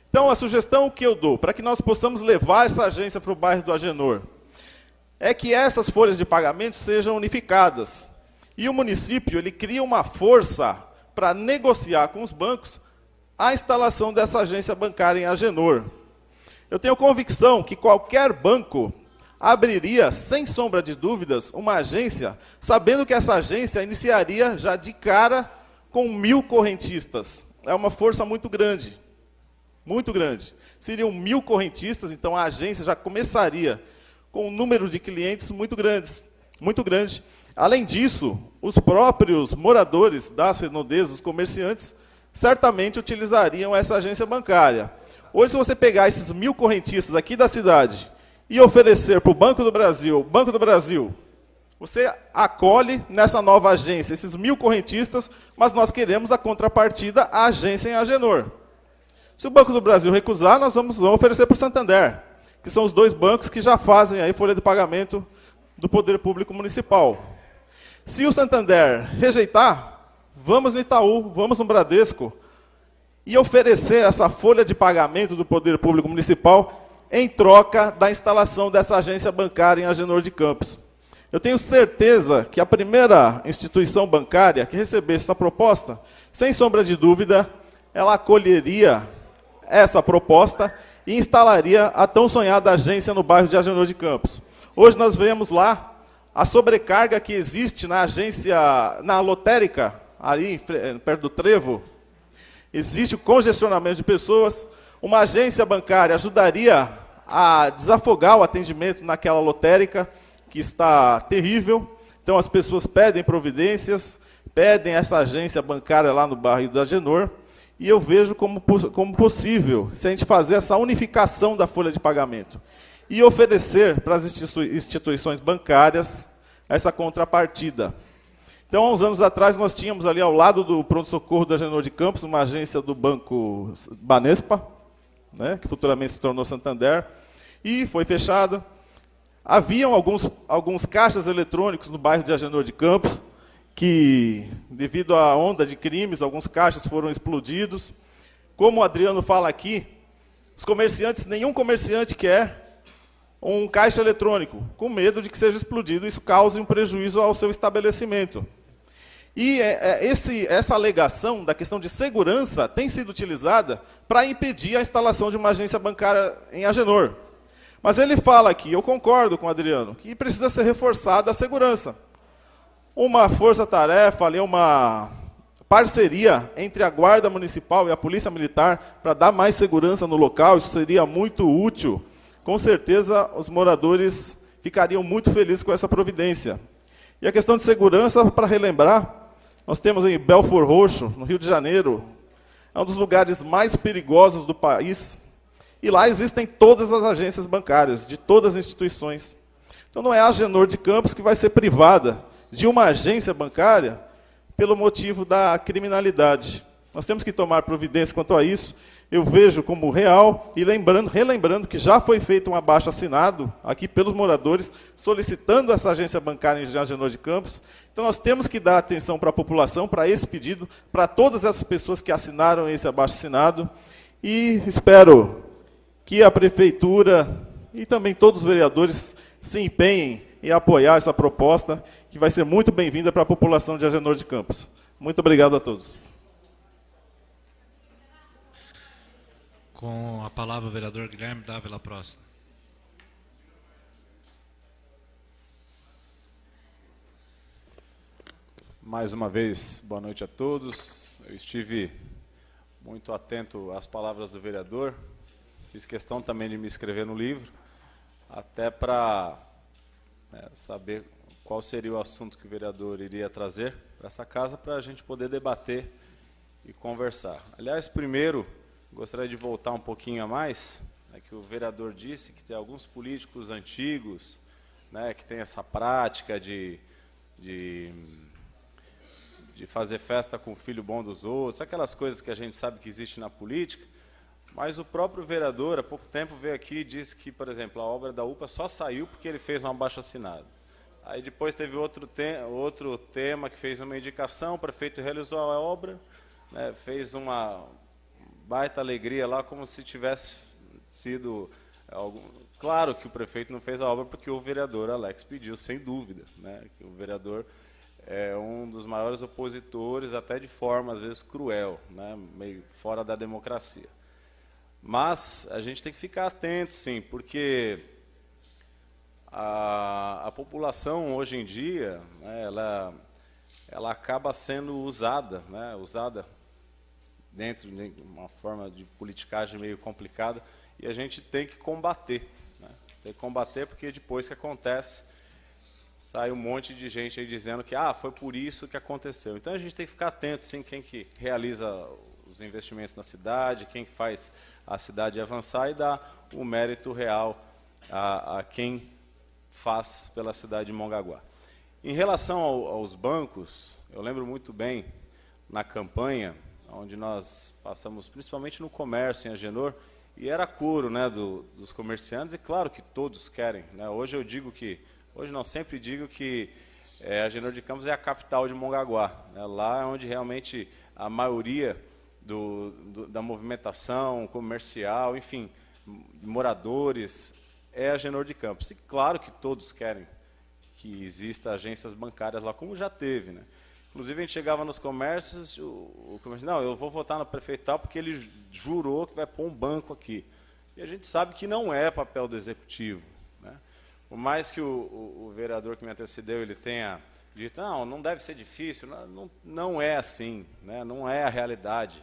Então a sugestão que eu dou, para que nós possamos levar essa agência para o bairro do Agenor, é que essas folhas de pagamento sejam unificadas. E o município ele cria uma força para negociar com os bancos a instalação dessa agência bancária em Agenor. Eu tenho convicção que qualquer banco abriria, sem sombra de dúvidas, uma agência, sabendo que essa agência iniciaria já de cara com 1.000 correntistas. É uma força muito grande. Muito grande. Seriam 1.000 correntistas, então a agência já começaria com um número de clientes muito grande. Além disso, os próprios moradores das redondezas, os comerciantes, certamente utilizariam essa agência bancária. Hoje, se você pegar esses 1.000 correntistas aqui da cidade e oferecer para o Banco do Brasil, você acolhe nessa nova agência esses 1.000 correntistas, mas nós queremos a contrapartida, a agência em Agenor. Se o Banco do Brasil recusar, nós vamos oferecer para o Santander, que são os dois bancos que já fazem aí folha de pagamento do Poder Público Municipal. Se o Santander rejeitar, vamos no Itaú, vamos no Bradesco e oferecer essa folha de pagamento do Poder Público Municipal em troca da instalação dessa agência bancária em Agenor de Campos. Eu tenho certeza que a primeira instituição bancária que recebesse essa proposta, sem sombra de dúvida, ela acolheria essa proposta e instalaria a tão sonhada agência no bairro de Agenor de Campos. Hoje nós vemos lá a sobrecarga que existe na agência, na lotérica, ali perto do Trevo. Existe o congestionamento de pessoas. Uma agência bancária ajudaria a desafogar o atendimento naquela lotérica, que está terrível. Então as pessoas pedem providências, pedem essa agência bancária lá no bairro do Agenor. E eu vejo como possível, se a gente fazer essa unificação da folha de pagamento e oferecer para as instituições bancárias essa contrapartida. Então, há uns anos atrás, nós tínhamos ali ao lado do pronto-socorro da Agenor de Campos, uma agência do Banco Banespa, né, que futuramente se tornou Santander, e foi fechado. Haviam alguns caixas eletrônicos no bairro de Agenor de Campos, que, devido à onda de crimes, alguns caixas foram explodidos. Como o Adriano fala aqui, os comerciantes, nenhum comerciante quer um caixa eletrônico, com medo de que seja explodido, isso cause um prejuízo ao seu estabelecimento. E essa alegação da questão de segurança tem sido utilizada para impedir a instalação de uma agência bancária em Agenor. Mas ele fala aqui, eu concordo com o Adriano, que precisa ser reforçada a segurança. Uma força-tarefa, ali, uma parceria entre a Guarda Municipal e a Polícia Militar para dar mais segurança no local, isso seria muito útil. Com certeza, os moradores ficariam muito felizes com essa providência. E a questão de segurança, para relembrar, nós temos em Belford Roxo, no Rio de Janeiro, é um dos lugares mais perigosos do país, e lá existem todas as agências bancárias, de todas as instituições. Então não é a Agenor de Campos que vai ser privada de uma agência bancária pelo motivo da criminalidade. Nós temos que tomar providência quanto a isso. Eu vejo como real, e relembrando que já foi feito um abaixo-assinado aqui pelos moradores, solicitando essa agência bancária em Agenor de Campos. Então nós temos que dar atenção para a população, para esse pedido, para todas essas pessoas que assinaram esse abaixo-assinado, e espero que a Prefeitura e também todos os vereadores se empenhem em apoiar essa proposta, que vai ser muito bem-vinda para a população de Agenor de Campos. Muito obrigado a todos. Com a palavra o vereador Guilherme Dávila Próximo. Mais uma vez, boa noite a todos. Eu estive muito atento às palavras do vereador. Fiz questão também de me inscrever no livro, até para saber qual seria o assunto que o vereador iria trazer para essa casa, para a gente poder debater e conversar. Aliás, primeiro, gostaria de voltar um pouquinho a mais, que o vereador disse que tem alguns políticos antigos, que tem essa prática de fazer festa com o filho bom dos outros, aquelas coisas que a gente sabe que existe na política. Mas o próprio vereador, há pouco tempo, veio aqui e disse que, por exemplo, a obra da UPA só saiu porque ele fez um abaixo-assinado. Aí depois teve outro tema que fez uma indicação, o prefeito realizou a obra, fez uma baita alegria lá, como se tivesse sido algo. Claro que o prefeito não fez a obra porque o vereador Alex pediu, sem dúvida, que o vereador é um dos maiores opositores, até de forma, às vezes, cruel, meio fora da democracia. Mas a gente tem que ficar atento, sim, porque a população, hoje em dia, ela acaba sendo usada, usada dentro de uma forma de politicagem meio complicada, e a gente tem que combater. Tem que combater porque depois que acontece, sai um monte de gente aí dizendo que foi por isso que aconteceu. Então a gente tem que ficar atento, sim, quem que realiza os investimentos na cidade, quem que faz a cidade avançar e dar o mérito real a quem faz pela cidade de Mongaguá. Em relação aos bancos, eu lembro muito bem, na campanha, onde nós passamos principalmente no comércio em Agenor, e era coro dos comerciantes, e claro que todos querem. Hoje eu digo que, hoje não, sempre digo que Agenor de Campos é a capital de Mongaguá. Lá é onde realmente a maioria da movimentação comercial, enfim, moradores, é Agenor de Campos. E claro que todos querem que exista agências bancárias lá, como já teve, Inclusive, a gente chegava nos comércios, o comércio, não, eu vou votar no prefeito tal porque ele jurou que vai pôr um banco aqui. E a gente sabe que não é papel do executivo. Por mais que o vereador que me antecedeu ele tenha dito, não deve ser difícil, não é assim, não é a realidade.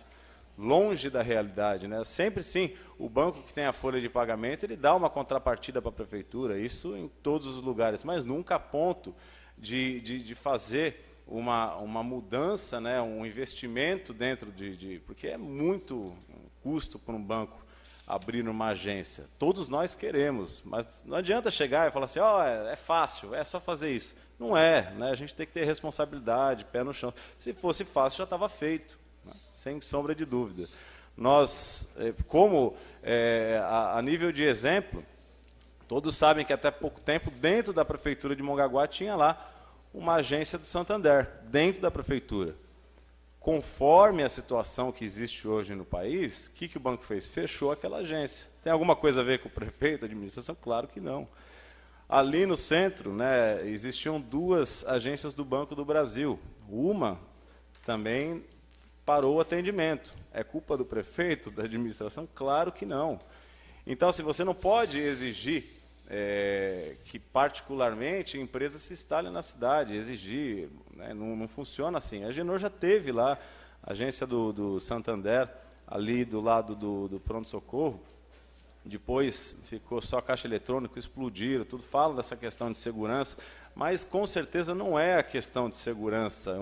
Longe da realidade. Sempre sim, o banco que tem a folha de pagamento, ele dá uma contrapartida para a prefeitura, isso em todos os lugares, mas nunca a ponto de fazer uma mudança, um investimento dentro porque é muito custo para um banco abrir uma agência. Todos nós queremos, mas não adianta chegar e falar assim, é fácil, é só fazer isso. Não é, né? A gente tem que ter responsabilidade, pé no chão. Se fosse fácil, já estava feito, né? Sem sombra de dúvida. Nós, a nível de exemplo, todos sabem que até pouco tempo, dentro da Prefeitura de Mongaguá, tinha lá uma agência do Santander, dentro da Prefeitura. Conforme a situação que existe hoje no país, o que o banco fez? Fechou aquela agência. Tem alguma coisa a ver com o prefeito, a administração? Claro que não. Ali no centro, né, existiam 2 agências do Banco do Brasil. Uma também parou o atendimento. É culpa do prefeito, da administração? Claro que não. Então, se você não pode exigir que, particularmente, a empresa se instale na cidade, exigir, né, não funciona assim. A Agenor já teve lá, a agência do Santander, ali do lado do pronto-socorro, depois ficou só caixa eletrônico, explodiram, tudo fala dessa questão de segurança, mas com certeza não é a questão de segurança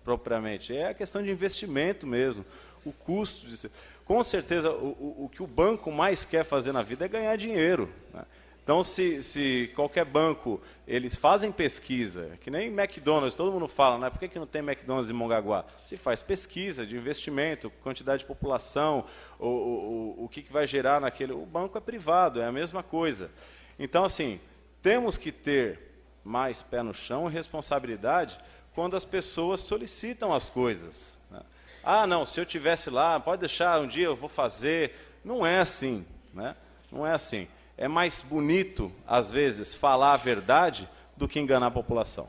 propriamente, é a questão de investimento mesmo, o custo de com certeza o que o banco mais quer fazer na vida é ganhar dinheiro, né? Então, se qualquer banco, eles fazem pesquisa, que nem McDonald's, todo mundo fala, né? Por que não tem McDonald's em Mongaguá? Se faz pesquisa de investimento, quantidade de população, o que vai gerar naquele... O banco é privado, é a mesma coisa. Então, assim, temos que ter mais pé no chão e responsabilidade quando as pessoas solicitam as coisas, né? Ah, não, se eu estivesse lá, pode deixar, um dia eu vou fazer. Não é assim, né? Não é assim. É mais bonito, às vezes, falar a verdade do que enganar a população.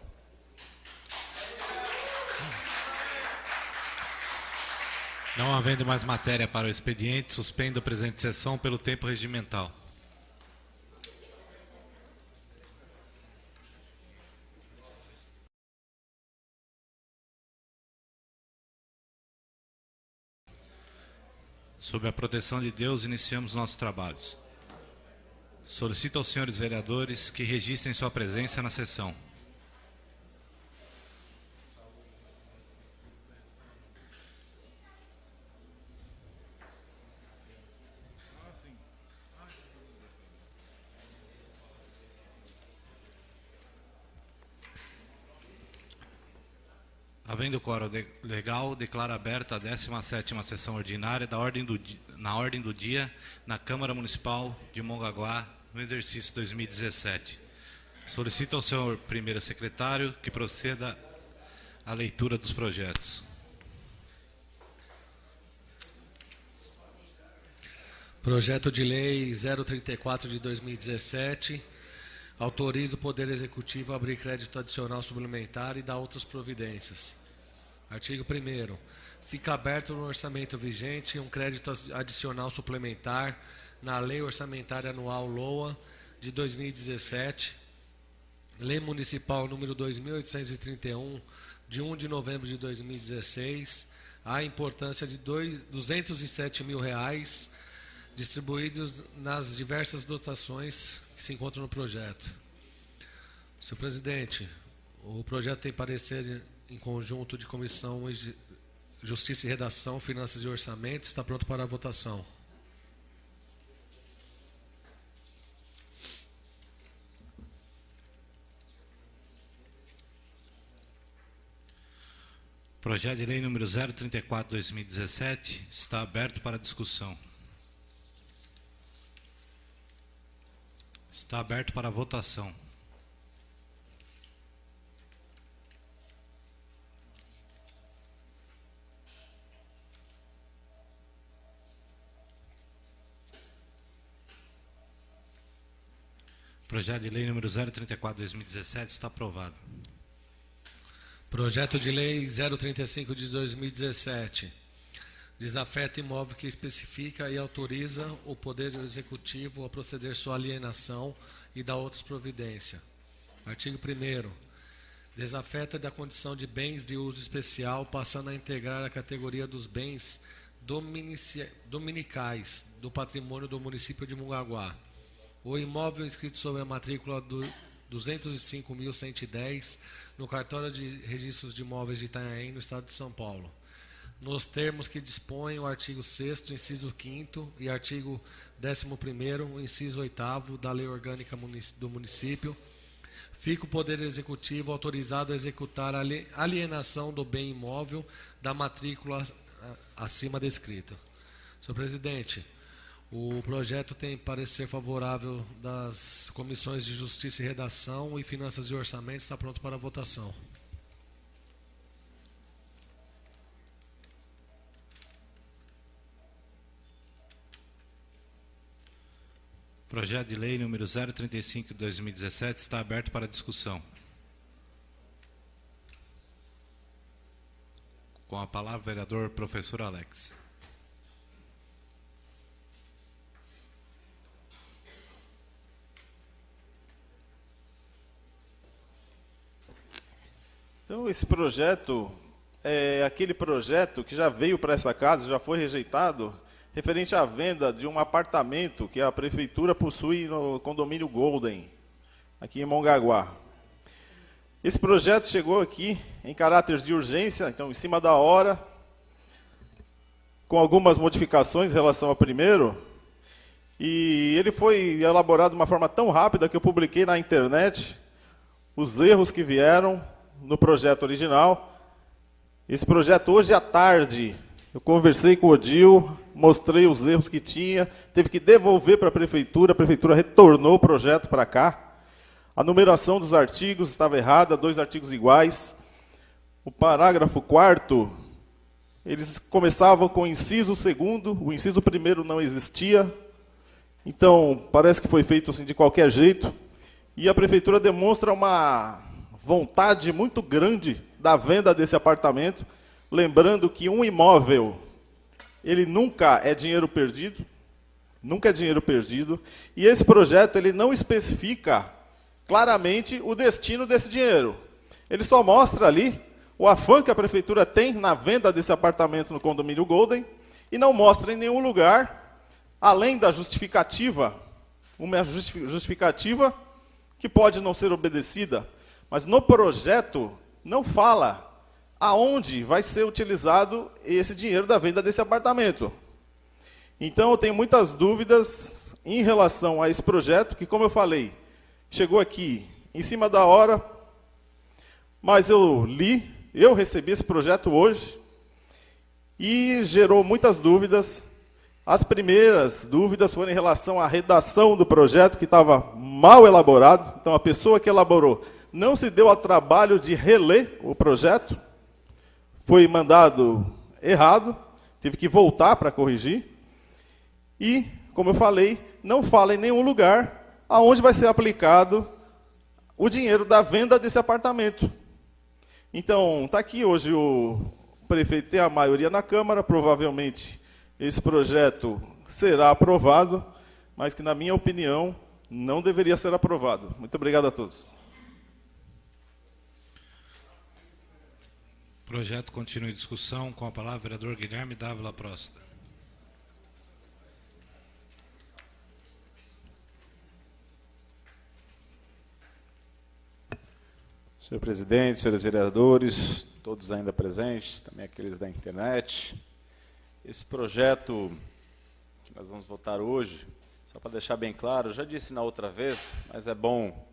Não havendo mais matéria para o expediente, suspendo a presente sessão pelo tempo regimental. Sob a proteção de Deus, iniciamos nossos trabalhos. Solicito aos senhores vereadores que registrem sua presença na sessão. Havendo quórum legal, declaro aberta a 17ª sessão ordinária na ordem do dia na Câmara Municipal de Mongaguá, no exercício 2017. Solicito ao senhor primeiro secretário que proceda à leitura dos projetos. Projeto de Lei 034 de 2017 autoriza o Poder Executivo a abrir crédito adicional suplementar e dar outras providências. Artigo 1º. Fica aberto no orçamento vigente um crédito adicional suplementar na Lei Orçamentária Anual LOA de 2017, Lei Municipal número 2.831, de 1 de novembro de 2016, a importância de R$ 207 mil distribuídos nas diversas dotações que se encontram no projeto. Senhor presidente, o projeto tem parecer em conjunto de Comissão de Justiça e Redação, Finanças e Orçamento, está pronto para a votação. Projeto de Lei número 034/2017 está aberto para discussão. Está aberto para votação. Projeto de Lei número 034/2017 está aprovado. Projeto de Lei 035 de 2017. Desafeta imóvel que especifica e autoriza o Poder Executivo a proceder sua alienação e dar outras providências. Artigo 1º. Desafeta da condição de bens de uso especial, passando a integrar a categoria dos bens dominicais do patrimônio do município de Mongaguá. O imóvel inscrito sob a matrícula do 205.110 no cartório de registros de imóveis de Itanhaém, no estado de São Paulo, nos termos que dispõem o artigo 6º, inciso 5º e artigo 11º, inciso 8º da Lei Orgânica do Município, fica o Poder Executivo autorizado a executar a alienação do bem imóvel da matrícula acima descrita. Senhor presidente, o projeto tem parecer favorável das comissões de Justiça e Redação e Finanças e Orçamento. Está pronto para votação. Projeto de lei número 035 de 2017 está aberto para discussão. Com a palavra, o vereador professor Alex. Então, esse projeto é aquele projeto que já veio para essa casa, já foi rejeitado, referente à venda de um apartamento que a prefeitura possui no condomínio Golden, aqui em Mongaguá. Esse projeto chegou aqui em caráter de urgência, então em cima da hora, com algumas modificações em relação ao primeiro, e ele foi elaborado de uma forma tão rápida que eu publiquei na internet os erros que vieram no projeto original. Esse projeto, hoje à tarde, eu conversei com o Odil, mostrei os erros que tinha, teve que devolver para a prefeitura retornou o projeto para cá. A numeração dos artigos estava errada, 2 artigos iguais. O parágrafo 4º, eles começavam com o inciso 2º, o inciso 1º não existia. Então, parece que foi feito assim de qualquer jeito. E a prefeitura demonstra uma vontade muito grande da venda desse apartamento, lembrando que um imóvel, ele nunca é dinheiro perdido, e esse projeto ele não especifica claramente o destino desse dinheiro. Ele só mostra ali o afã que a prefeitura tem na venda desse apartamento no condomínio Golden, e não mostra em nenhum lugar, além da justificativa, uma justificativa que pode não ser obedecida, mas no projeto não fala aonde vai ser utilizado esse dinheiro da venda desse apartamento. Então, eu tenho muitas dúvidas em relação a esse projeto, que, como eu falei, chegou aqui em cima da hora, mas eu recebi esse projeto hoje, e gerou muitas dúvidas. As primeiras dúvidas foram em relação à redação do projeto, que estava mal elaborado. Então, a pessoa que elaborou não se deu ao trabalho de reler o projeto, foi mandado errado, teve que voltar para corrigir. E, como eu falei, não fala em nenhum lugar aonde vai ser aplicado o dinheiro da venda desse apartamento. Então, está aqui hoje o prefeito tem a maioria na Câmara, provavelmente esse projeto será aprovado, mas que, na minha opinião, não deveria ser aprovado. Muito obrigado a todos. Projeto continua em discussão. Com a palavra, o vereador Guilherme Dávila Próstida. Senhor presidente, senhores vereadores, todos ainda presentes, também aqueles da internet. Esse projeto que nós vamos votar hoje, só para deixar bem claro, eu já disse na outra vez, mas é bom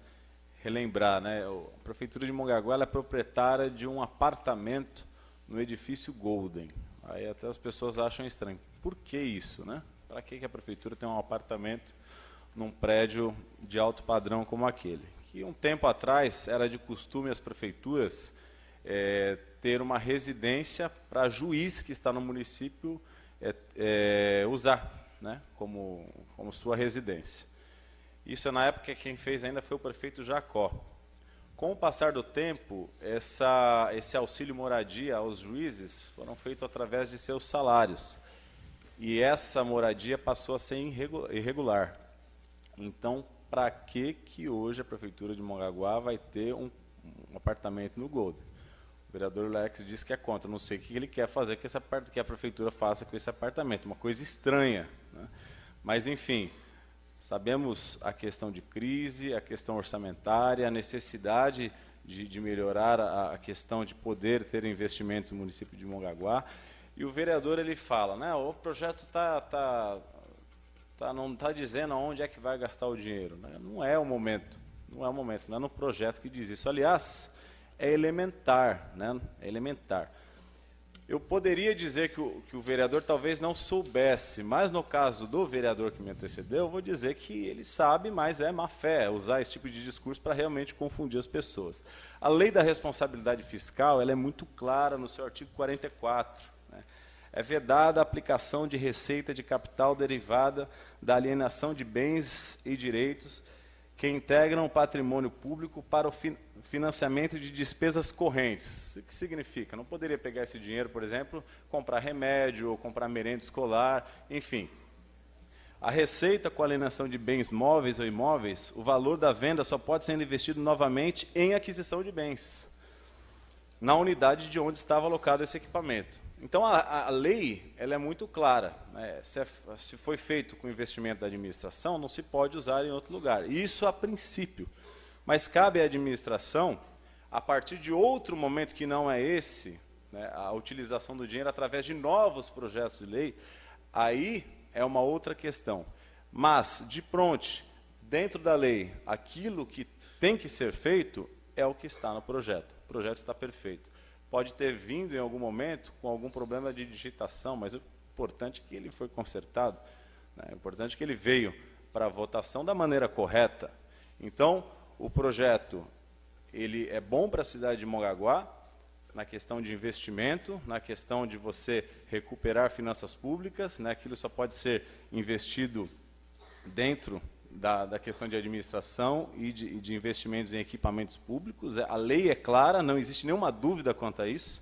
relembrar, né? A Prefeitura de Mongaguá ela é proprietária de um apartamento no edifício Golden. Aí até as pessoas acham estranho. Por que isso, né? Para que a Prefeitura tem um apartamento num prédio de alto padrão como aquele? Que um tempo atrás era de costume as prefeituras ter uma residência para juiz que está no município usar, né? como sua residência. Isso, na época, quem fez ainda foi o prefeito Jacó. Com o passar do tempo, esse auxílio moradia aos juízes foram feitos através de seus salários. E essa moradia passou a ser irregular. Então, para que hoje a Prefeitura de Mongaguá vai ter um apartamento no Golden? O vereador Lex disse que é contra. Não sei o que ele quer fazer que a Prefeitura faça com esse apartamento. Uma coisa estranha, né? Mas, enfim... Sabemos a questão de crise, a questão orçamentária, a necessidade de melhorar a questão de poder ter investimentos no município de Mongaguá. E o vereador ele fala, né, o projeto não está dizendo aonde é que vai gastar o dinheiro. Né? Não é o momento. Não é o momento, não é no projeto que diz isso. Aliás, é elementar, né? É elementar. Eu poderia dizer que o vereador talvez não soubesse, mas no caso do vereador que me antecedeu, eu vou dizer que ele sabe, mas é má fé usar esse tipo de discurso para realmente confundir as pessoas. A lei da responsabilidade fiscal, ela é muito clara no seu artigo 44. Né? É vedada a aplicação de receita de capital derivada da alienação de bens e direitos que integram o patrimônio público para o financiamento de despesas correntes. O que significa? Não poderia pegar esse dinheiro, por exemplo, comprar remédio ou comprar merenda escolar, enfim. A receita com alienação de bens móveis ou imóveis, o valor da venda só pode ser investido novamente em aquisição de bens, na unidade de onde estava alocado esse equipamento. Então, a lei ela é muito clara. Né? Se foi feito com investimento da administração, não se pode usar em outro lugar. Isso a princípio. Mas cabe à administração, a partir de outro momento que não é esse, né, a utilização do dinheiro através de novos projetos de lei, aí é uma outra questão. Mas, de pronto, dentro da lei, aquilo que tem que ser feito é o que está no projeto. O projeto está perfeito. Pode ter vindo em algum momento com algum problema de digitação, mas o importante é que ele foi consertado. Né? O importante é que ele veio para a votação da maneira correta. Então, o projeto ele é bom para a cidade de Mongaguá, na questão de investimento, na questão de você recuperar finanças públicas, né? Aquilo só pode ser investido dentro da questão de administração e de investimentos em equipamentos públicos. A lei é clara, não existe nenhuma dúvida quanto a isso.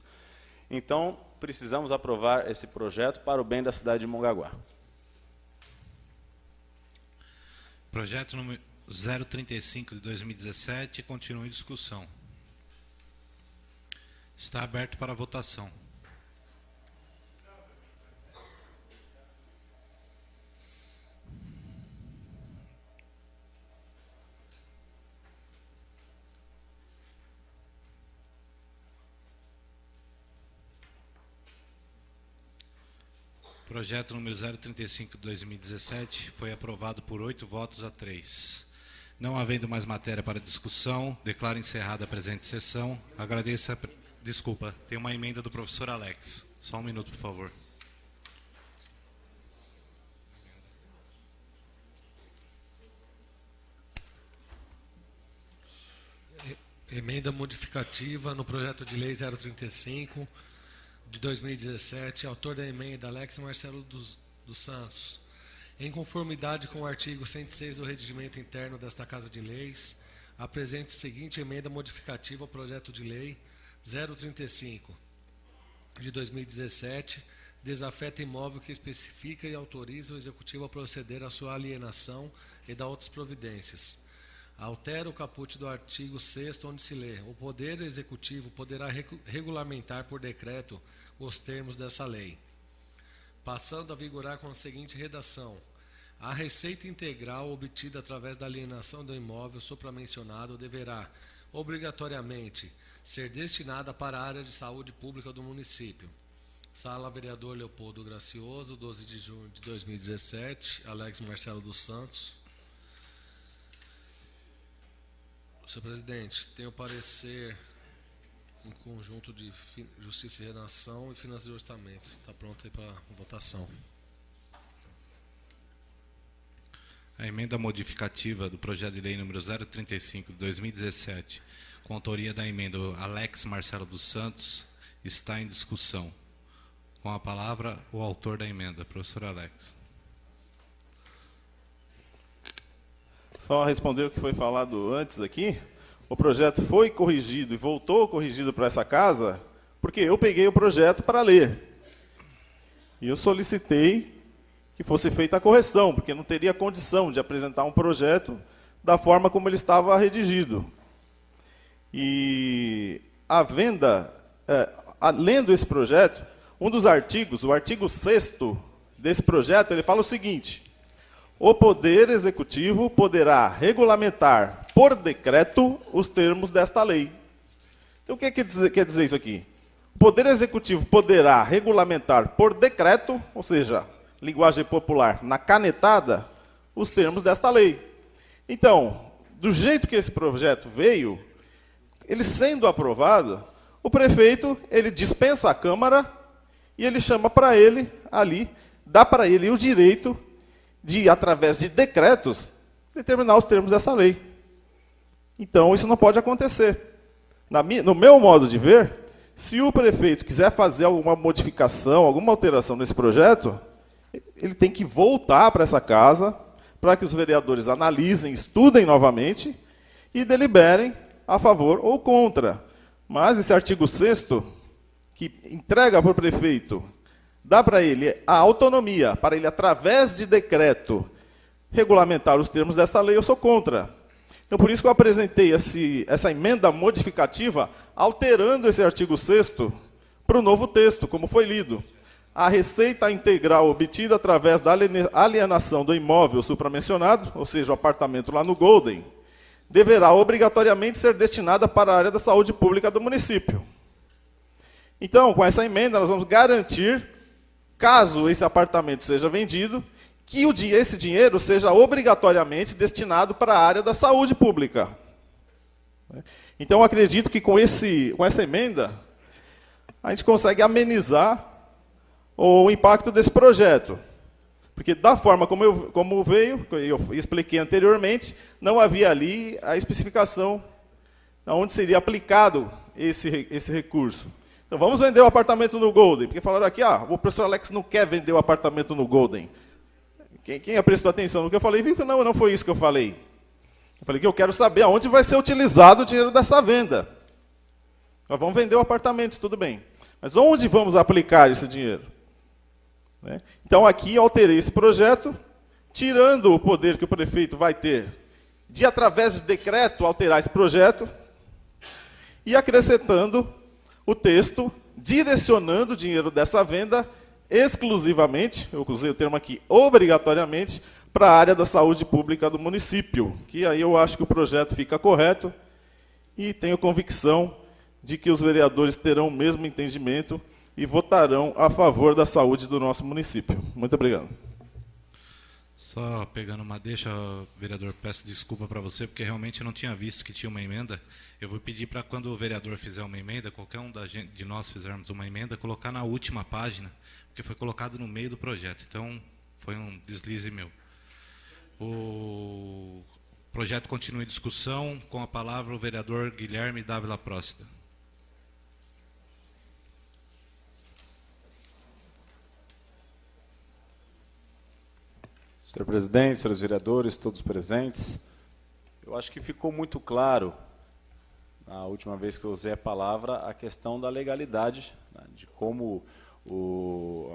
Então, precisamos aprovar esse projeto para o bem da cidade de Mongaguá. Projeto número 035 de 2017 continua em discussão. Está aberto para votação. Projeto número 035 de 2017 foi aprovado por 8 votos a 3. Não havendo mais matéria para discussão, declaro encerrada a presente sessão. Agradeço a... Desculpa, tem uma emenda do professor Alex. Só um minuto, por favor. Emenda modificativa no projeto de lei 035 de 2017, autor da emenda Alex Marcelo dos Santos. Em conformidade com o artigo 106 do Regimento Interno desta Casa de Leis, apresento a seguinte emenda modificativa ao projeto de lei 035 de 2017, desafeta imóvel que especifica e autoriza o Executivo a proceder à sua alienação e da outras providências. Altera o caput do artigo 6º, onde se lê: o Poder Executivo poderá regulamentar por decreto os termos dessa lei, passando a vigorar com a seguinte redação: a receita integral obtida através da alienação do imóvel supramencionado deverá, obrigatoriamente, ser destinada para a área de saúde pública do município. Sala Vereador Leopoldo Gracioso, 12 de junho de 2017, Alex Marcelo dos Santos. Senhor presidente, tenho parecer em conjunto de Justiça e Redação e Finanças e Orçamento. Está pronto aí para votação. A emenda modificativa do projeto de lei número 035 de 2017, com autoria da emenda Alex Marcelo dos Santos, está em discussão. Com a palavra, o autor da emenda, professor Alex. Só responder o que foi falado antes aqui. O projeto foi corrigido e voltou corrigido para essa casa, porque eu peguei o projeto para ler. E eu solicitei que fosse feita a correção, porque não teria condição de apresentar um projeto da forma como ele estava redigido. E a venda, lendo esse projeto, um dos artigos, o artigo 6º desse projeto, ele fala o seguinte: o Poder Executivo poderá regulamentar por decreto os termos desta lei. Então, o que quer dizer isso aqui? O Poder Executivo poderá regulamentar por decreto, ou seja, linguagem popular, na canetada, os termos desta lei. Então, Do jeito que esse projeto veio, ele sendo aprovado, o prefeito ele dispensa a Câmara e ele chama para ele ali, dá para ele o direito de, através de decretos, determinar os termos dessa lei. Então, isso não pode acontecer. No meu modo de ver, se o prefeito quiser fazer alguma modificação, alguma alteração nesse projeto, ele tem que voltar para essa casa, para que os vereadores analisem, estudem novamente e deliberem a favor ou contra. Mas esse artigo 6º, que entrega para o prefeito, dá para ele a autonomia, para ele, através de decreto, regulamentar os termos dessa lei, eu sou contra. Então, por isso que eu apresentei essa emenda modificativa, alterando esse artigo 6º para o novo texto, como foi lido. A receita integral obtida através da alienação do imóvel supramencionado, ou seja, o apartamento lá no Golden, deverá obrigatoriamente ser destinada para a área da saúde pública do município. Então, com essa emenda, nós vamos garantir, caso esse apartamento seja vendido, que esse dinheiro seja obrigatoriamente destinado para a área da saúde pública. Então, eu acredito que com essa emenda, a gente consegue amenizar o impacto desse projeto. Porque, da forma como veio, eu expliquei anteriormente, não havia ali a especificação onde seria aplicado esse recurso. Então, vamos vender o apartamento no Golden. Porque falaram aqui, o professor Alex não quer vender o apartamento no Golden. Quem prestou atenção no que eu falei, viu que não foi isso que eu falei. Eu falei que eu quero saber aonde vai ser utilizado o dinheiro dessa venda. Nós vamos vender o apartamento, tudo bem. Mas onde vamos aplicar esse dinheiro? Então, aqui, eu alterei esse projeto, tirando o poder que o prefeito vai ter de, através de decreto, alterar esse projeto, e acrescentando o texto, direcionando o dinheiro dessa venda exclusivamente, eu usei o termo aqui, obrigatoriamente, para a área da saúde pública do município, que aí eu acho que o projeto fica correto e tenho convicção de que os vereadores terão o mesmo entendimento e votarão a favor da saúde do nosso município. Muito obrigado. Só pegando uma deixa, vereador, peço desculpa para você, porque realmente eu não tinha visto que tinha uma emenda. Eu vou pedir para, quando o vereador fizer uma emenda, qualquer um de nós fizermos uma emenda, colocar na última página, porque foi colocado no meio do projeto. Então, foi um deslize meu. O projeto continua em discussão. Com a palavra, o vereador Guilherme Dávila Próstida. Senhor presidente, senhores vereadores, todos presentes, eu acho que ficou muito claro, na última vez que eu usei a palavra, a questão da legalidade, né, de como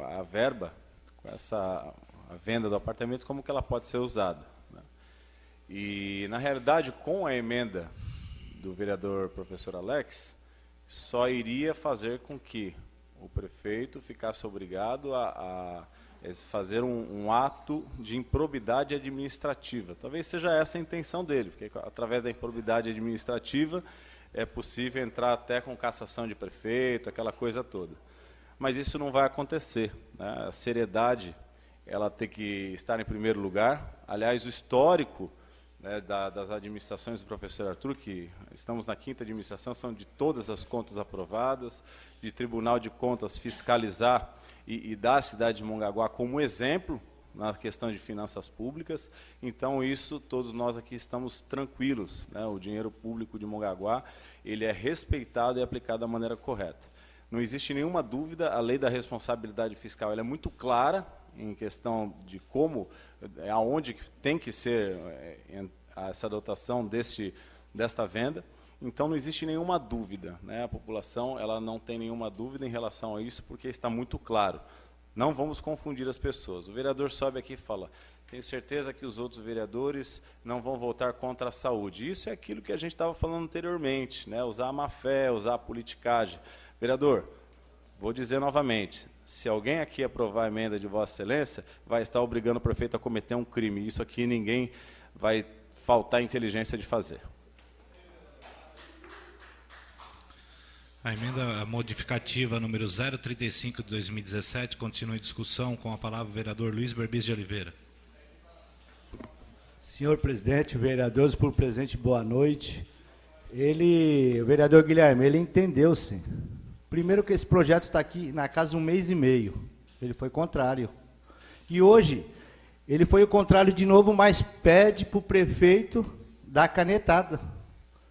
a verba, com a venda do apartamento, como que ela pode ser usada. Né. E, na realidade, com a emenda do vereador professor Alex, só iria fazer com que o prefeito ficasse obrigado a fazer um ato de improbidade administrativa. Talvez seja essa a intenção dele, porque através da improbidade administrativa é possível entrar até com cassação de prefeito, aquela coisa toda. Mas isso não vai acontecer. Né? A seriedade, ela tem que estar em primeiro lugar. Aliás, o histórico, né, das administrações do professor Arthur, que estamos na 5ª administração, são de todas as contas aprovadas, de Tribunal de Contas fiscalizar e dar a cidade de Mongaguá como exemplo na questão de finanças públicas. Então, isso, todos nós aqui estamos tranquilos. Né? O dinheiro público de Mongaguá, ele é respeitado e aplicado da maneira correta. Não existe nenhuma dúvida, a lei da responsabilidade fiscal ela é muito clara em questão de como, aonde tem que ser essa dotação desta venda. Então, não existe nenhuma dúvida. Né? A população ela não tem nenhuma dúvida em relação a isso, porque está muito claro. Não vamos confundir as pessoas. O vereador sobe aqui e fala, tenho certeza que os outros vereadores não vão votar contra a saúde. Isso é aquilo que a gente estava falando anteriormente, né? Usar a má-fé, usar a politicagem. Vereador, vou dizer novamente, se alguém aqui aprovar a emenda de Vossa Excelência, vai estar obrigando o prefeito a cometer um crime. Isso aqui ninguém vai faltar inteligência de fazer. A emenda modificativa número 035 de 2017 continua em discussão. Com a palavra o vereador Luiz Berbis de Oliveira. Senhor presidente, vereadores, por presente, boa noite. O vereador Guilherme, ele entendeu, sim. Primeiro que esse projeto está aqui na casa 1 mês e meio. Ele foi contrário. E hoje, ele foi o contrário de novo, mas pede para o prefeito dar canetada.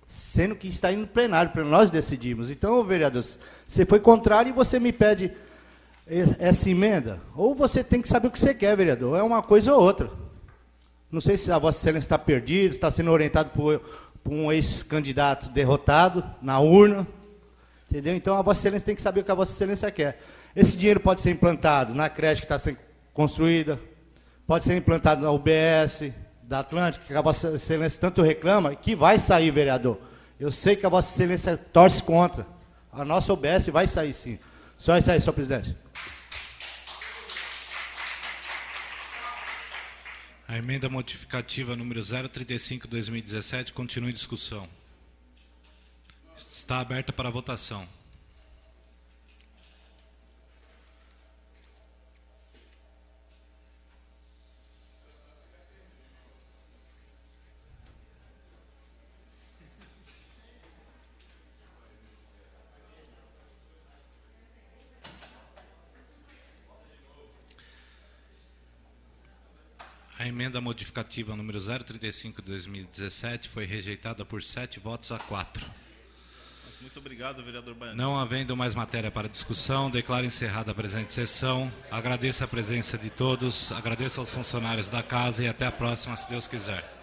Sendo que está indo no plenário, para nós decidimos. Então, vereador, você foi contrário e você me pede essa emenda? Ou você tem que saber o que você quer, vereador. É uma coisa ou outra. Não sei se a Vossa Excelência está perdida, está sendo orientado por um ex-candidato derrotado na urna. Entendeu? Então, a Vossa Excelência tem que saber o que a Vossa Excelência quer. Esse dinheiro pode ser implantado na creche que está sendo construída, pode ser implantado na UBS da Atlântica, que a Vossa Excelência tanto reclama, que vai sair, vereador. Eu sei que a Vossa Excelência torce contra. A nossa UBS vai sair, sim. Só isso aí, senhor presidente. A emenda modificativa número 035/2017 continua em discussão. Está aberta para votação. A emenda modificativa número 035/2017 foi rejeitada por 7 votos a 4. Muito obrigado, vereador Baiano. Não havendo mais matéria para discussão, declaro encerrada a presente sessão. Agradeço a presença de todos, agradeço aos funcionários da casa e até a próxima, se Deus quiser.